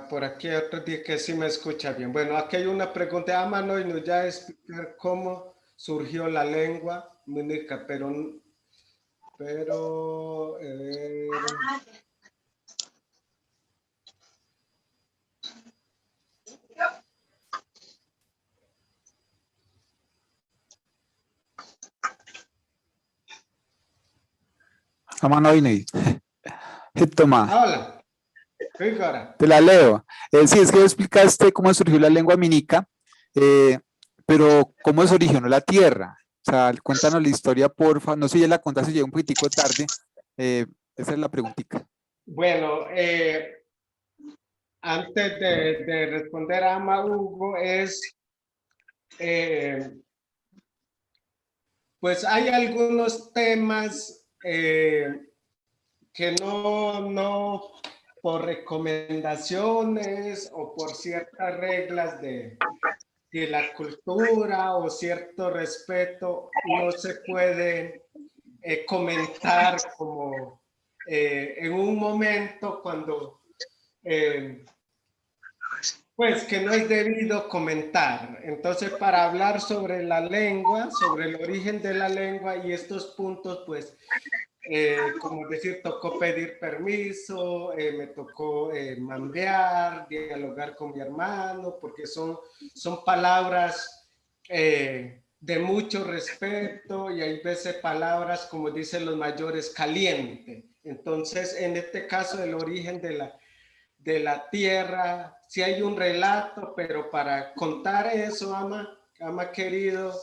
Speaker 4: Por aquí hay otro día que sí me escucha bien. Bueno, aquí hay una pregunta. Amano y nos ya explicar cómo surgió la lengua munica, pero
Speaker 6: Amanoini. Toma.
Speaker 4: Hola.
Speaker 6: Te la leo. Sí, es que explicaste cómo surgió la lengua minica, pero cómo se originó la tierra. O sea, cuéntanos la historia, porfa. No sé si ya la contaste, llega un poquitico tarde. Esa es la preguntita.
Speaker 4: Bueno, antes de responder a Ama Hugo, pues hay algunos temas que no por recomendaciones o por ciertas reglas de la cultura o cierto respeto no se puede comentar como en un momento cuando pues que no es debido comentar. Entonces, para hablar sobre la lengua, sobre el origen de la lengua y estos puntos, pues como decir, tocó pedir permiso, me tocó mandear, dialogar con mi hermano, porque son palabras de mucho respeto y hay veces palabras, como dicen los mayores, caliente. Entonces, en este caso, el origen de la tierra, sí hay un relato, pero para contar eso, ama querido,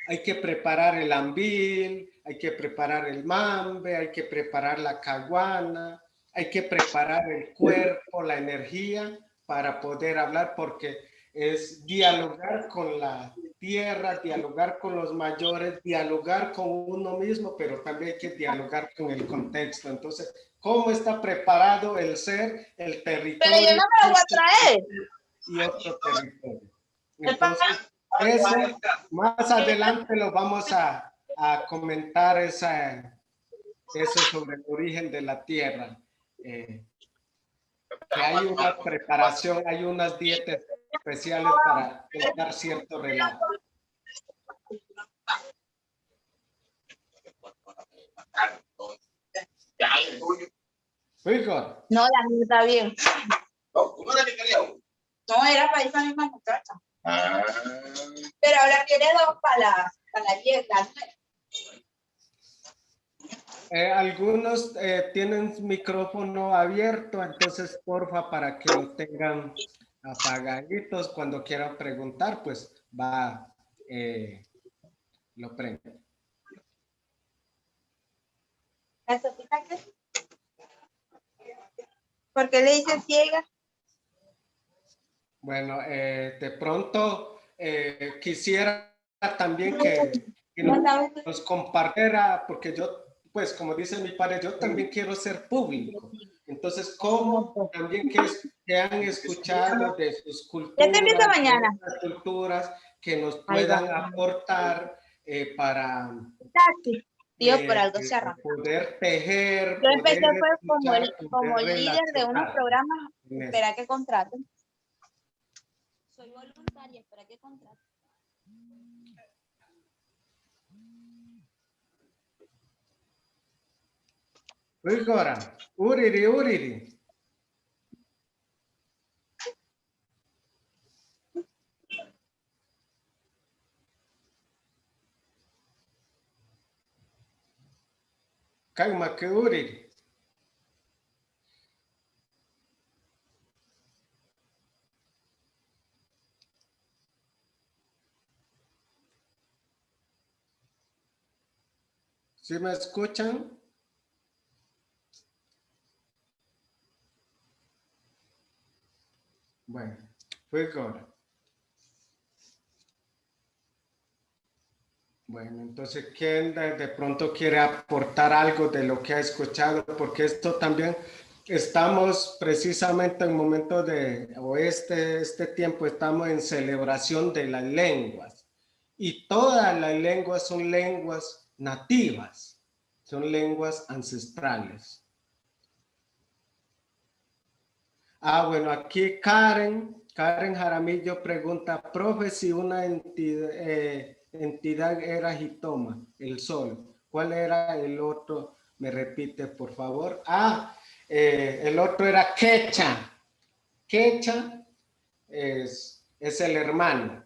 Speaker 4: hay que preparar el ambil, hay que preparar el mambe, hay que preparar la caguana, hay que preparar el cuerpo, la energía para poder hablar, porque es dialogar con la tierra, dialogar con los mayores, dialogar con uno mismo, pero también hay que dialogar con el contexto. Entonces, ¿cómo está preparado el ser, el territorio?
Speaker 5: Pero yo no me lo voy a traer.
Speaker 4: Y otro territorio. Entonces, eso más adelante lo vamos a comentar eso sobre el origen de la tierra. Que hay una preparación, hay unas dietas especiales para contar cierto relato. Igor.
Speaker 5: No, la niña está bien. No, era para esa misma muchacha. Pero ahora quiere 2 para la dieta.
Speaker 4: Algunos tienen micrófono abierto, entonces porfa para que lo tengan apagaditos cuando quieran preguntar, pues lo prenden.
Speaker 5: ¿La Sofita qué? ¿Por qué le dicen ciega?
Speaker 4: Bueno, de pronto quisiera también que nos compartiera, porque yo, pues como dice mi padre, yo también quiero ser público. Entonces, ¿cómo también que han escuchado de sus
Speaker 5: Ya te empieza
Speaker 4: culturas,
Speaker 5: mañana.
Speaker 4: de otras culturas que nos
Speaker 5: Ahí va.
Speaker 4: puedan aportar para
Speaker 5: Taxi. Tío, por algo se arranca.
Speaker 4: poder tejer,
Speaker 5: Yo empecé
Speaker 4: poder
Speaker 5: fue como
Speaker 4: poder
Speaker 5: líder de unos
Speaker 4: relacionar
Speaker 5: programas.
Speaker 4: en eso.
Speaker 5: Espera que contraten. Soy voluntaria, espera que contraten.
Speaker 4: Igora, uriri. Calma que uriri. ¿Sí me escuchan? Bueno, fue ahora. Bueno, entonces, ¿quién de pronto quiere aportar algo de lo que ha escuchado? Porque esto también, estamos precisamente en momento o este tiempo estamos en celebración de las lenguas. Y todas las lenguas son lenguas nativas, son lenguas ancestrales. Bueno, aquí Karen Jaramillo pregunta, profe, si una entidad era Jitoma, el sol, ¿cuál era el otro? Me repite, por favor. El otro era Quecha. Quecha es el hermano.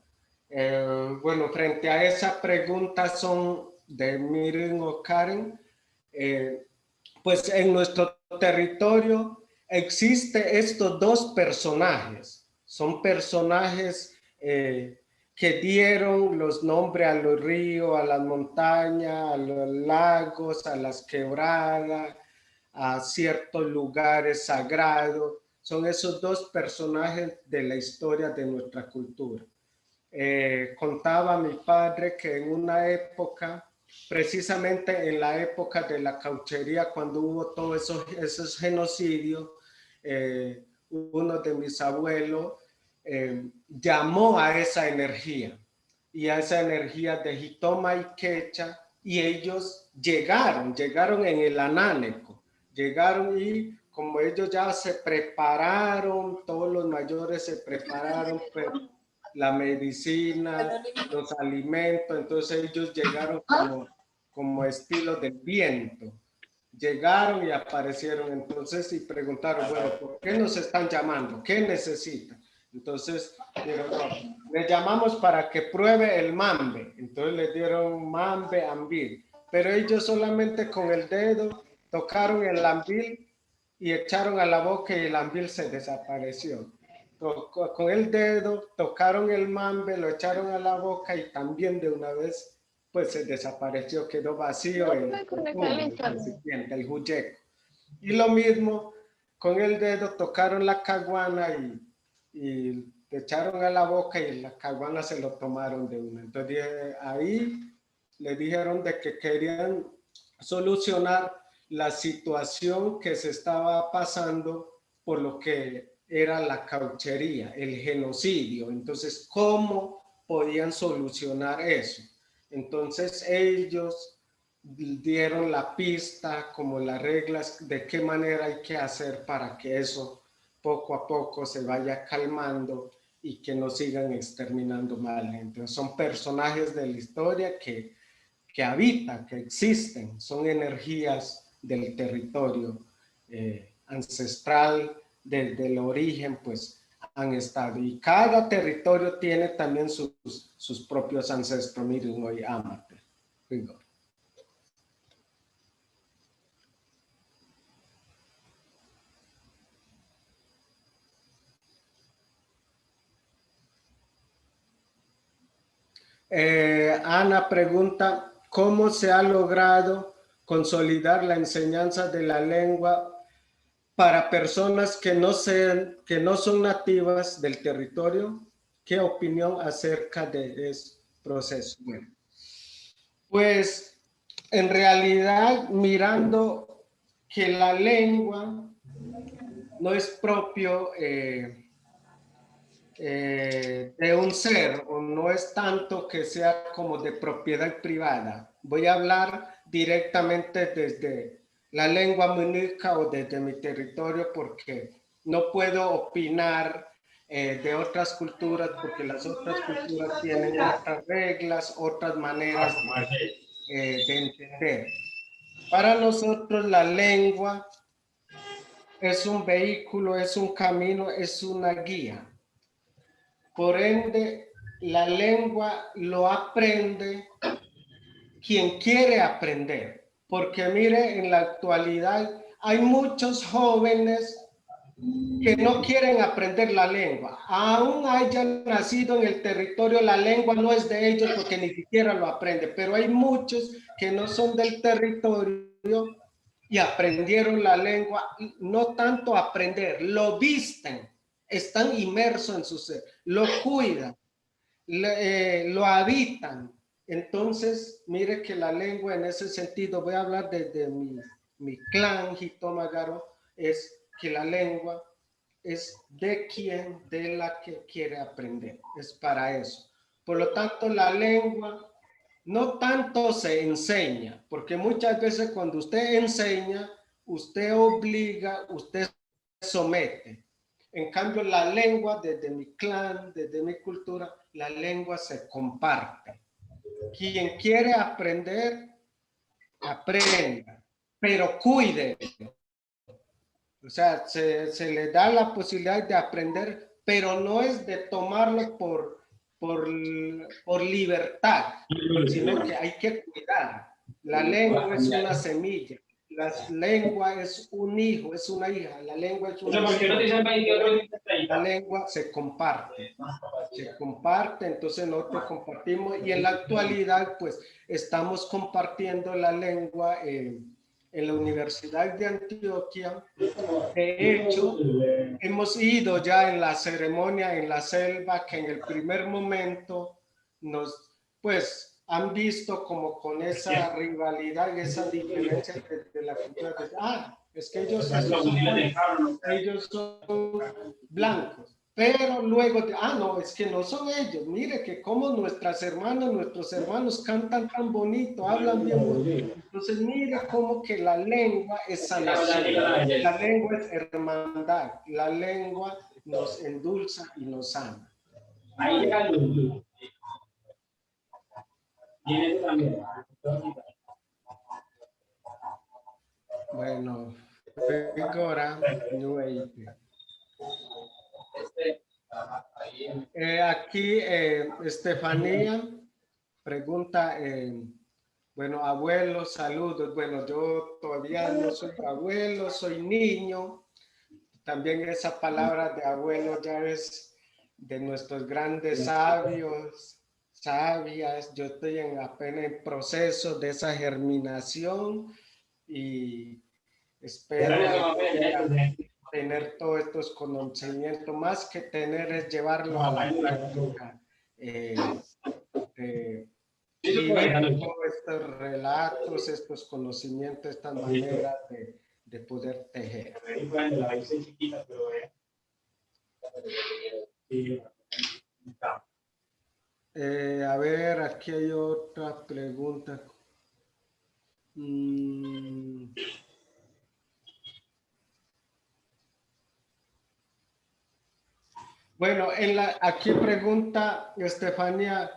Speaker 4: Bueno, frente a esa pregunta son de Miren o Karen, pues en nuestro territorio existe estos dos personajes. Son personajes que dieron los nombres a los ríos, a las montañas, a los lagos, a las quebradas, a ciertos lugares sagrados. Son esos dos personajes de la historia de nuestra cultura. Contaba mi padre que en una época, precisamente en la época de la cauchería, cuando hubo todos esos genocidios, uno de mis abuelos llamó a esa energía y a esa energía de Jitoma y Quecha, y ellos llegaron en el Anáneco, llegaron y como ellos ya se prepararon, todos los mayores se prepararon, pues, la medicina, los alimentos, entonces ellos llegaron como estilo del viento. Llegaron y aparecieron entonces y preguntaron, bueno, ¿por qué nos están llamando? ¿Qué necesitan? Entonces, dijeron, no, le llamamos para que pruebe el mambe. Entonces le dieron mambe, ambil. Pero ellos solamente con el dedo tocaron el ambil y echaron a la boca y el ambil se desapareció. Con el dedo tocaron el mambe, lo echaron a la boca y también de una vez pues se desapareció, quedó vacío el recipiente, el juyeco. Y lo mismo, con el dedo tocaron la caguana y le echaron a la boca y la caguana se lo tomaron de una. Entonces ahí le dijeron de que querían solucionar la situación que se estaba pasando por lo que era la cauchería, el genocidio. Entonces, ¿cómo podían solucionar eso? Entonces ellos dieron la pista, como las reglas, de qué manera hay que hacer para que eso poco a poco se vaya calmando y que no sigan exterminando más gente. Entonces son personajes de la historia que habitan, que existen, son energías del territorio ancestral, desde el origen, pues han estado. Y cada territorio tiene también sus propios ancestros. Miren, hoy Amate. Ana pregunta, ¿cómo se ha logrado consolidar la enseñanza de la lengua para personas que no son nativas del territorio? ¿Qué opinión acerca de ese proceso? Bueno, pues en realidad mirando que la lengua no es propio de un ser, o no es tanto que sea como de propiedad privada. Voy a hablar directamente desde la lengua munica o desde mi territorio, porque no puedo opinar de otras culturas, porque las otras culturas tienen otras reglas, otras maneras de entender. Para nosotros la lengua es un vehículo, es un camino, es una guía. Por ende, la lengua lo aprende quien quiere aprender. Porque mire, en la actualidad hay muchos jóvenes que no quieren aprender la lengua. Aún hayan nacido en el territorio, la lengua no es de ellos porque ni siquiera lo aprenden. Pero hay muchos que no son del territorio y aprendieron la lengua, no tanto aprender, lo visten, están inmersos en su ser, lo cuidan, lo habitan. Entonces, mire que la lengua en ese sentido, voy a hablar desde mi clan Jitomagaro, es que la lengua es de la que quiere aprender, es para eso. Por lo tanto, la lengua no tanto se enseña, porque muchas veces cuando usted enseña, usted obliga, usted somete. En cambio, la lengua, desde mi clan, desde mi cultura, la lengua se comparte. Quien quiere aprender, aprenda, pero cuide. O sea, se le da la posibilidad de aprender, pero no es de tomarlo por libertad, sino que hay que cuidar. La lengua es una semilla, la lengua es un hijo, es una hija, la lengua es una la lengua se comparte, entonces nosotros compartimos y en la actualidad pues estamos compartiendo la lengua en la Universidad de Antioquia. De hecho, hemos ido ya en la ceremonia en la selva que en el primer momento nos, pues, han visto como con esa rivalidad y esa diferencia de la cultura. Es que ellos son blancos. Pero luego, no, es que no son ellos. Mire que como nuestros hermanos cantan tan bonito, hablan bien bonito. Entonces, mire cómo que la lengua es sanación, la lengua es hermandad, la lengua nos endulza y nos sana. Bueno, ahora, aquí Estefanía pregunta, bueno, abuelo, saludos. Bueno, yo todavía no soy abuelo, soy niño. También esa palabra de abuelo ya es de nuestros grandes sabios, sabias. Yo estoy apenas en proceso de esa germinación y espero tener todos estos conocimientos, más que tener es llevarlo a la práctica. Vivir todos estos relatos, estos conocimientos, estas maneras de poder tejer. A ver, aquí hay otra pregunta. Bueno, aquí pregunta Estefanía,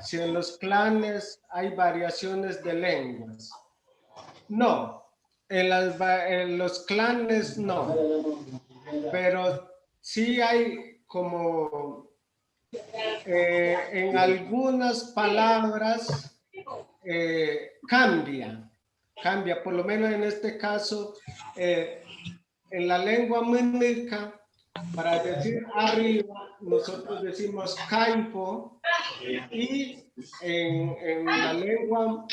Speaker 4: si en los clanes hay variaciones de lenguas. No, en los clanes no, pero sí hay como en algunas palabras cambia, por lo menos en este caso, en la lengua munica Para decir arriba, nosotros decimos kaipo, y en la lengua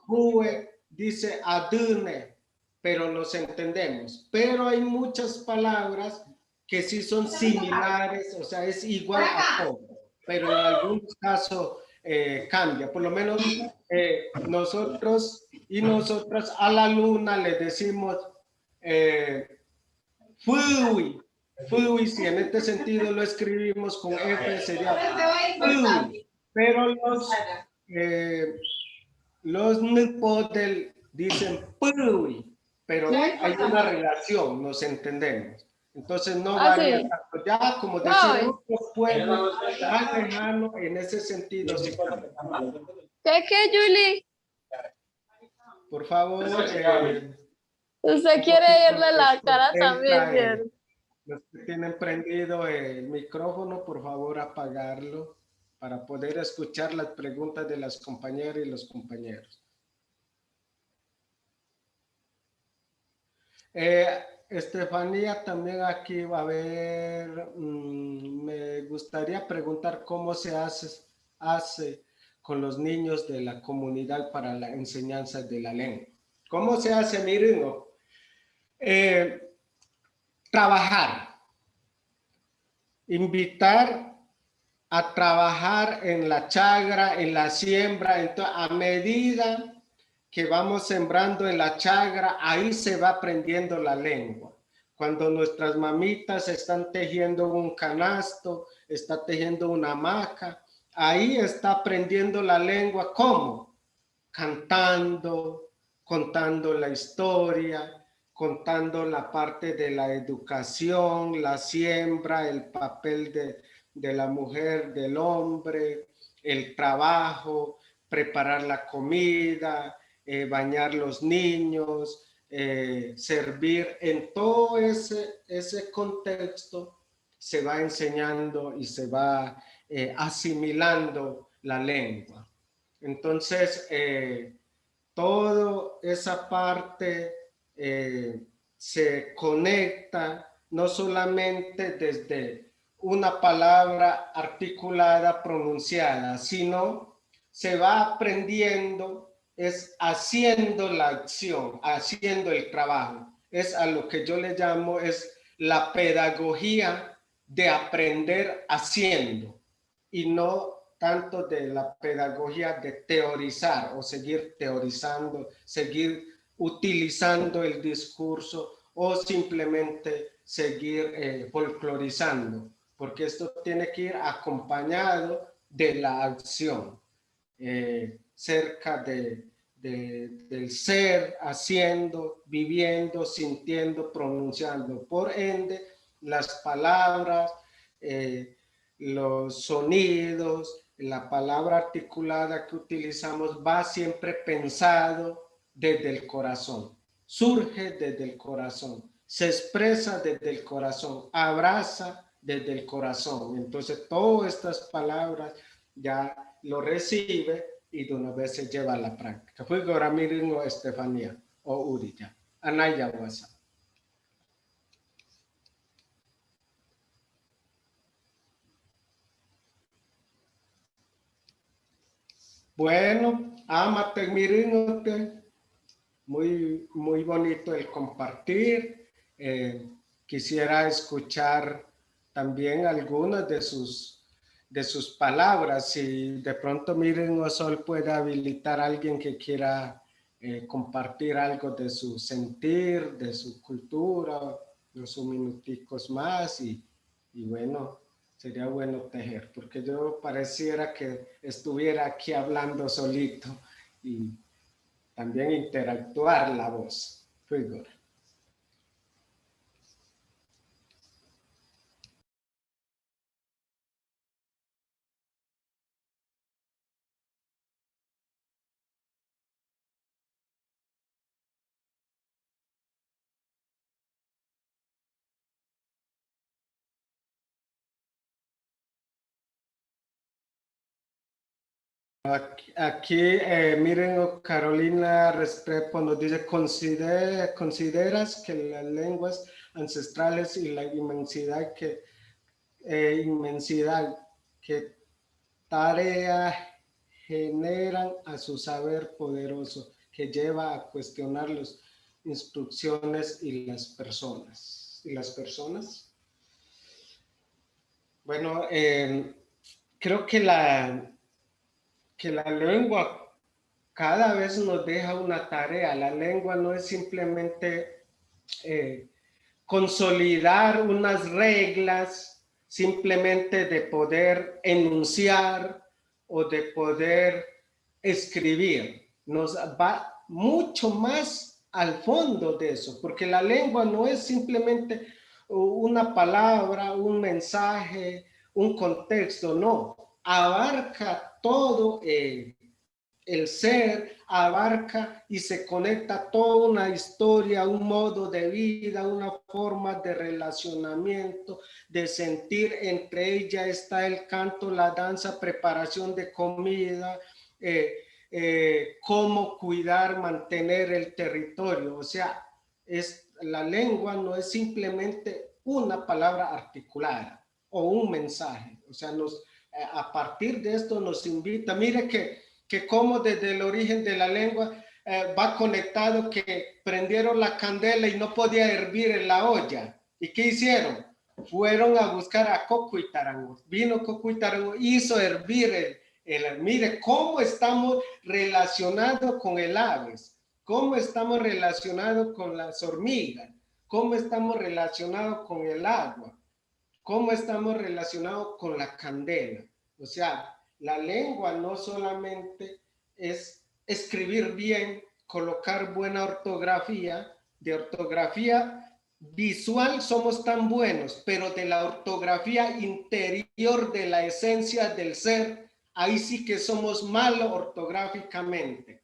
Speaker 4: Hue dice adune, pero nos entendemos. Pero hay muchas palabras que sí son similares, o sea, es igual a todo, pero en algunos casos cambia. Por lo menos nosotros y nosotras a la luna le decimos fui. Fui, si en este sentido lo escribimos con F, sería fui. Pero los nipodel dicen pui, pero hay una relación, nos entendemos. Entonces no varía tanto. Ya como decir otro pueblo más lejano, en ese sentido sí cambia.
Speaker 7: ¿Qué, Julie?
Speaker 4: Por favor,
Speaker 7: Usted quiere irle la cara también, ¿cierto?
Speaker 4: los que tienen prendido el micrófono, por favor apagarlo para poder escuchar las preguntas de las compañeras y los compañeros. Estefanía, también aquí va a haber, me gustaría preguntar cómo se hace con los niños de la comunidad para la enseñanza de la lengua. ¿Cómo se hace, miren? Trabajar, invitar a trabajar en la chagra, en la siembra. Entonces, a medida que vamos sembrando en la chagra, ahí se va aprendiendo la lengua. Cuando nuestras mamitas están tejiendo un canasto, está tejiendo una hamaca, ahí está aprendiendo la lengua. ¿Cómo? Cantando, contando la historia, contando la parte de la educación, la siembra, el papel de la mujer, del hombre, el trabajo, preparar la comida, bañar los niños, servir. En todo ese contexto se va enseñando y se va asimilando la lengua. Entonces, toda esa parte se conecta no solamente desde una palabra articulada, pronunciada, sino se va aprendiendo, es haciendo la acción, haciendo el trabajo. Es a lo que yo le llamo, es la pedagogía de aprender haciendo y no tanto de la pedagogía de teorizar o seguir teorizando, seguir utilizando el discurso o simplemente seguir folclorizando, porque esto tiene que ir acompañado de la acción, cerca del ser, haciendo, viviendo, sintiendo, pronunciando. Por ende, las palabras, los sonidos, la palabra articulada que utilizamos va siempre pensado desde el corazón, surge desde el corazón, se expresa desde el corazón, abraza desde el corazón. Entonces, todas estas palabras ya lo recibe y de una vez se lleva a la práctica. Fue ahora miren Estefanía o Urilla. Anaya WhatsApp. Bueno, amate, miren, muy bonito el compartir. Quisiera escuchar también algunas de sus palabras. Si de pronto miren Sol puede habilitar a alguien que quiera compartir algo de su sentir, de su cultura, unos minuticos más y bueno. Sería bueno tejer, porque yo pareciera que estuviera aquí hablando solito y también interactuar la voz. Figura. Aquí, miren, Carolina Restrepo nos dice, ¿consideras que las lenguas ancestrales y la inmensidad que tarea generan a su saber poderoso que lleva a cuestionar las instrucciones y las personas? Bueno, creo que la lengua cada vez nos deja una tarea. La lengua no es simplemente consolidar unas reglas, simplemente de poder enunciar o de poder escribir. Nos va mucho más al fondo de eso, porque la lengua no es simplemente una palabra, un mensaje, un contexto, no. Abarca todo el ser, abarca y se conecta toda una historia, un modo de vida, una forma de relacionamiento, de sentir. Entre ellas está el canto, la danza, preparación de comida, cómo cuidar, mantener el territorio. O sea, la lengua no es simplemente una palabra articulada o un mensaje. O sea, a partir de esto nos invita, mire que como desde el origen de la lengua va conectado, que prendieron la candela y no podía hervir en la olla. ¿Y qué hicieron? Fueron a buscar a Coco y Tarango. Vino Coco y Tarango, hizo hervir mire cómo estamos relacionados con el aves, cómo estamos relacionados con las hormigas, cómo estamos relacionados con el agua, cómo estamos relacionados con la candela. O sea, la lengua no solamente es escribir bien, colocar buena ortografía. De ortografía visual somos tan buenos, pero de la ortografía interior, de la esencia del ser, ahí sí que somos malos ortográficamente.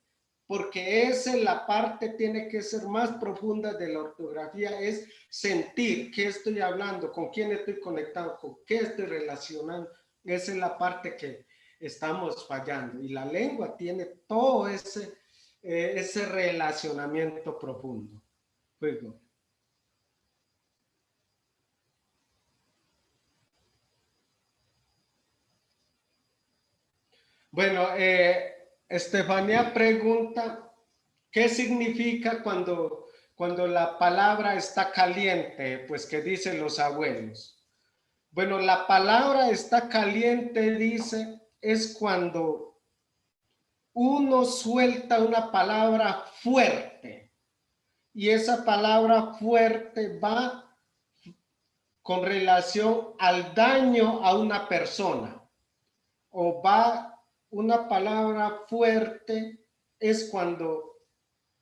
Speaker 4: Porque esa es la parte, tiene que ser más profunda de la ortografía, es sentir qué estoy hablando, con quién estoy conectado, con qué estoy relacionando. Esa es la parte que estamos fallando, y la lengua tiene todo ese relacionamiento profundo. Luego. Bueno, Estefanía pregunta, ¿qué significa cuando la palabra está caliente? Pues, ¿qué dicen los abuelos? Bueno, la palabra está caliente, dice, es cuando uno suelta una palabra fuerte, y esa palabra fuerte va con relación al daño a una persona, o va una palabra fuerte es cuando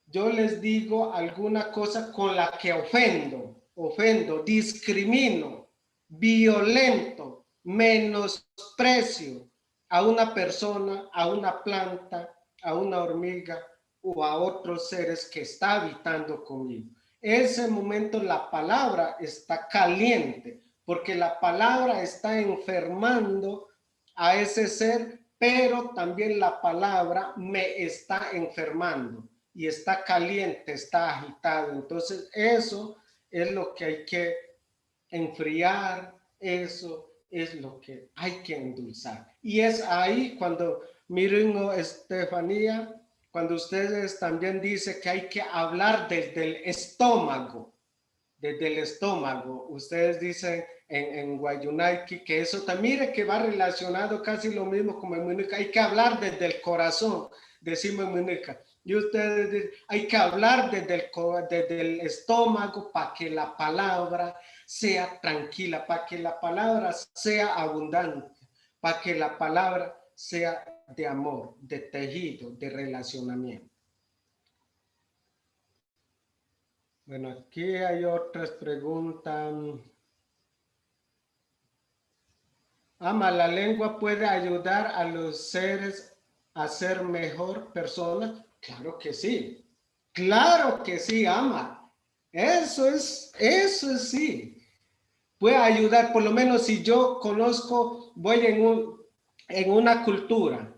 Speaker 4: yo les digo alguna cosa con la que ofendo, discrimino, violento, menosprecio a una persona, a una planta, a una hormiga o a otros seres que está habitando conmigo. En ese momento la palabra está caliente, porque la palabra está enfermando a ese ser, pero también la palabra me está enfermando y está caliente, está agitado. Entonces eso es lo que hay que enfriar, eso es lo que hay que endulzar. Y es ahí cuando, miren, Estefanía, cuando ustedes también dicen que hay que hablar desde el estómago, ustedes dicen en Guayunaiki que eso también, mire que va relacionado casi lo mismo como en Munica, hay que hablar desde el corazón, decimos en Munica. Y ustedes dicen, hay que hablar desde el estómago para que la palabra sea tranquila, para que la palabra sea abundante, para que la palabra sea de amor, de tejido, de relacionamiento. Bueno, aquí hay otras preguntas. Ama, ¿la lengua puede ayudar a los seres a ser mejor personas? Claro que sí. Claro que sí, Ama. Eso es sí. Puede ayudar, por lo menos si yo conozco, voy en una cultura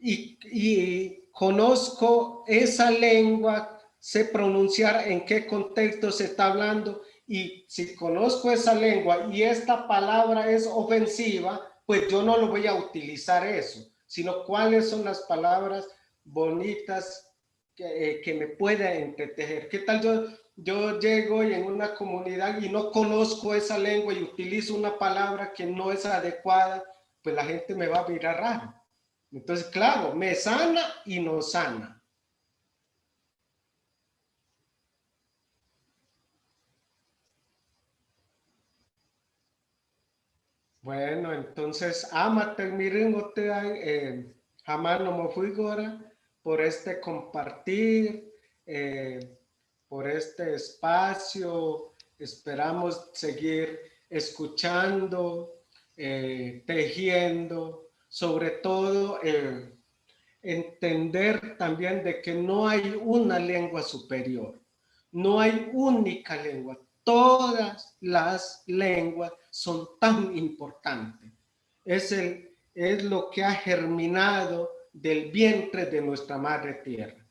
Speaker 4: y conozco esa lengua, sé pronunciar en qué contexto se está hablando, y si conozco esa lengua y esta palabra es ofensiva, pues yo no lo voy a utilizar eso, sino cuáles son las palabras bonitas que me pueden entretejer. ¿Qué tal yo llego y en una comunidad y no conozco esa lengua y utilizo una palabra que no es adecuada? Pues la gente me va a mirar raro. Entonces, claro, me sana y no sana. Bueno, entonces, amate miren jamás no me fui ahora por este compartir, por este espacio. Esperamos seguir escuchando, tejiendo, sobre todo entender también de que no hay una lengua superior, no hay única lengua. Todas las lenguas son tan importantes. Es lo que ha germinado del vientre de nuestra madre tierra.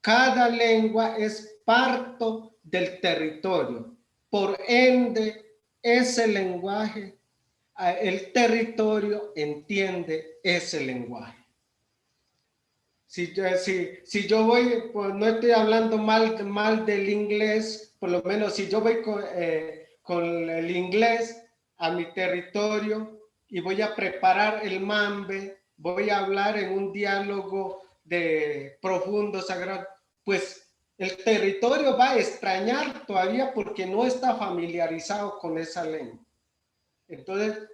Speaker 4: Cada lengua es parte del territorio. Por ende, ese lenguaje, el territorio entiende ese lenguaje. Si yo voy, pues no estoy hablando mal del inglés, por lo menos si yo voy con el inglés a mi territorio y voy a preparar el mambe, voy a hablar en un diálogo de profundo, sagrado, pues el territorio va a extrañar todavía porque no está familiarizado con esa lengua. Entonces,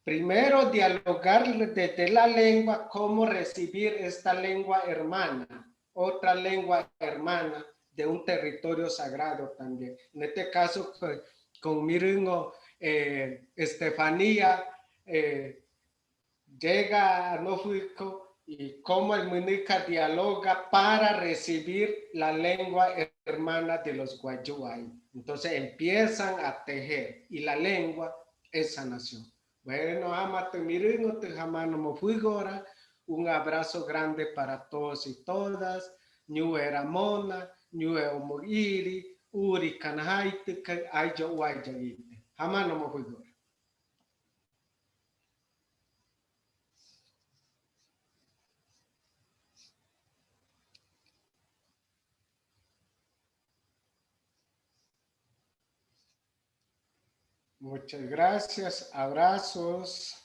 Speaker 4: primero, dialogar desde la lengua, cómo recibir esta lengua hermana, otra lengua hermana de un territorio sagrado también. En este caso, con Miringo, Estefanía, llega a Nofuico y cómo el Munica dialoga para recibir la lengua hermana de los Guayuay. Entonces empiezan a tejer y la lengua es sanación. Bueno, amate miren, te jamás no me fui ahora. Un abrazo grande para todos y todas. Ñu era mona, ñu era mogiri, uri kanahaite, ayo guayayite. Jamás no me fui ahora. Muchas gracias, abrazos.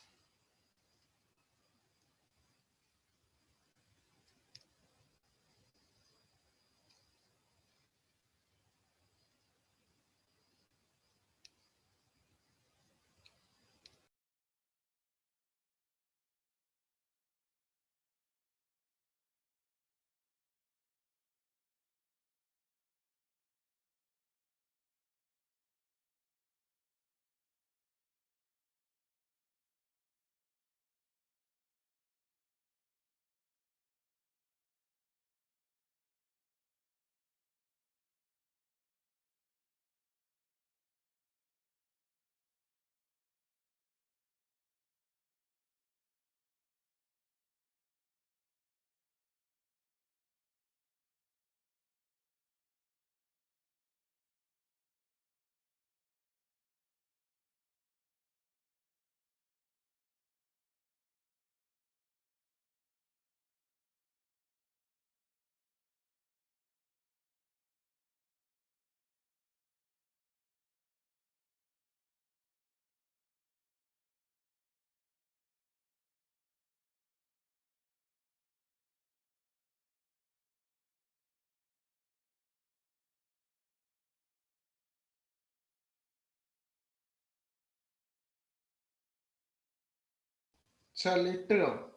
Speaker 4: Chalitro.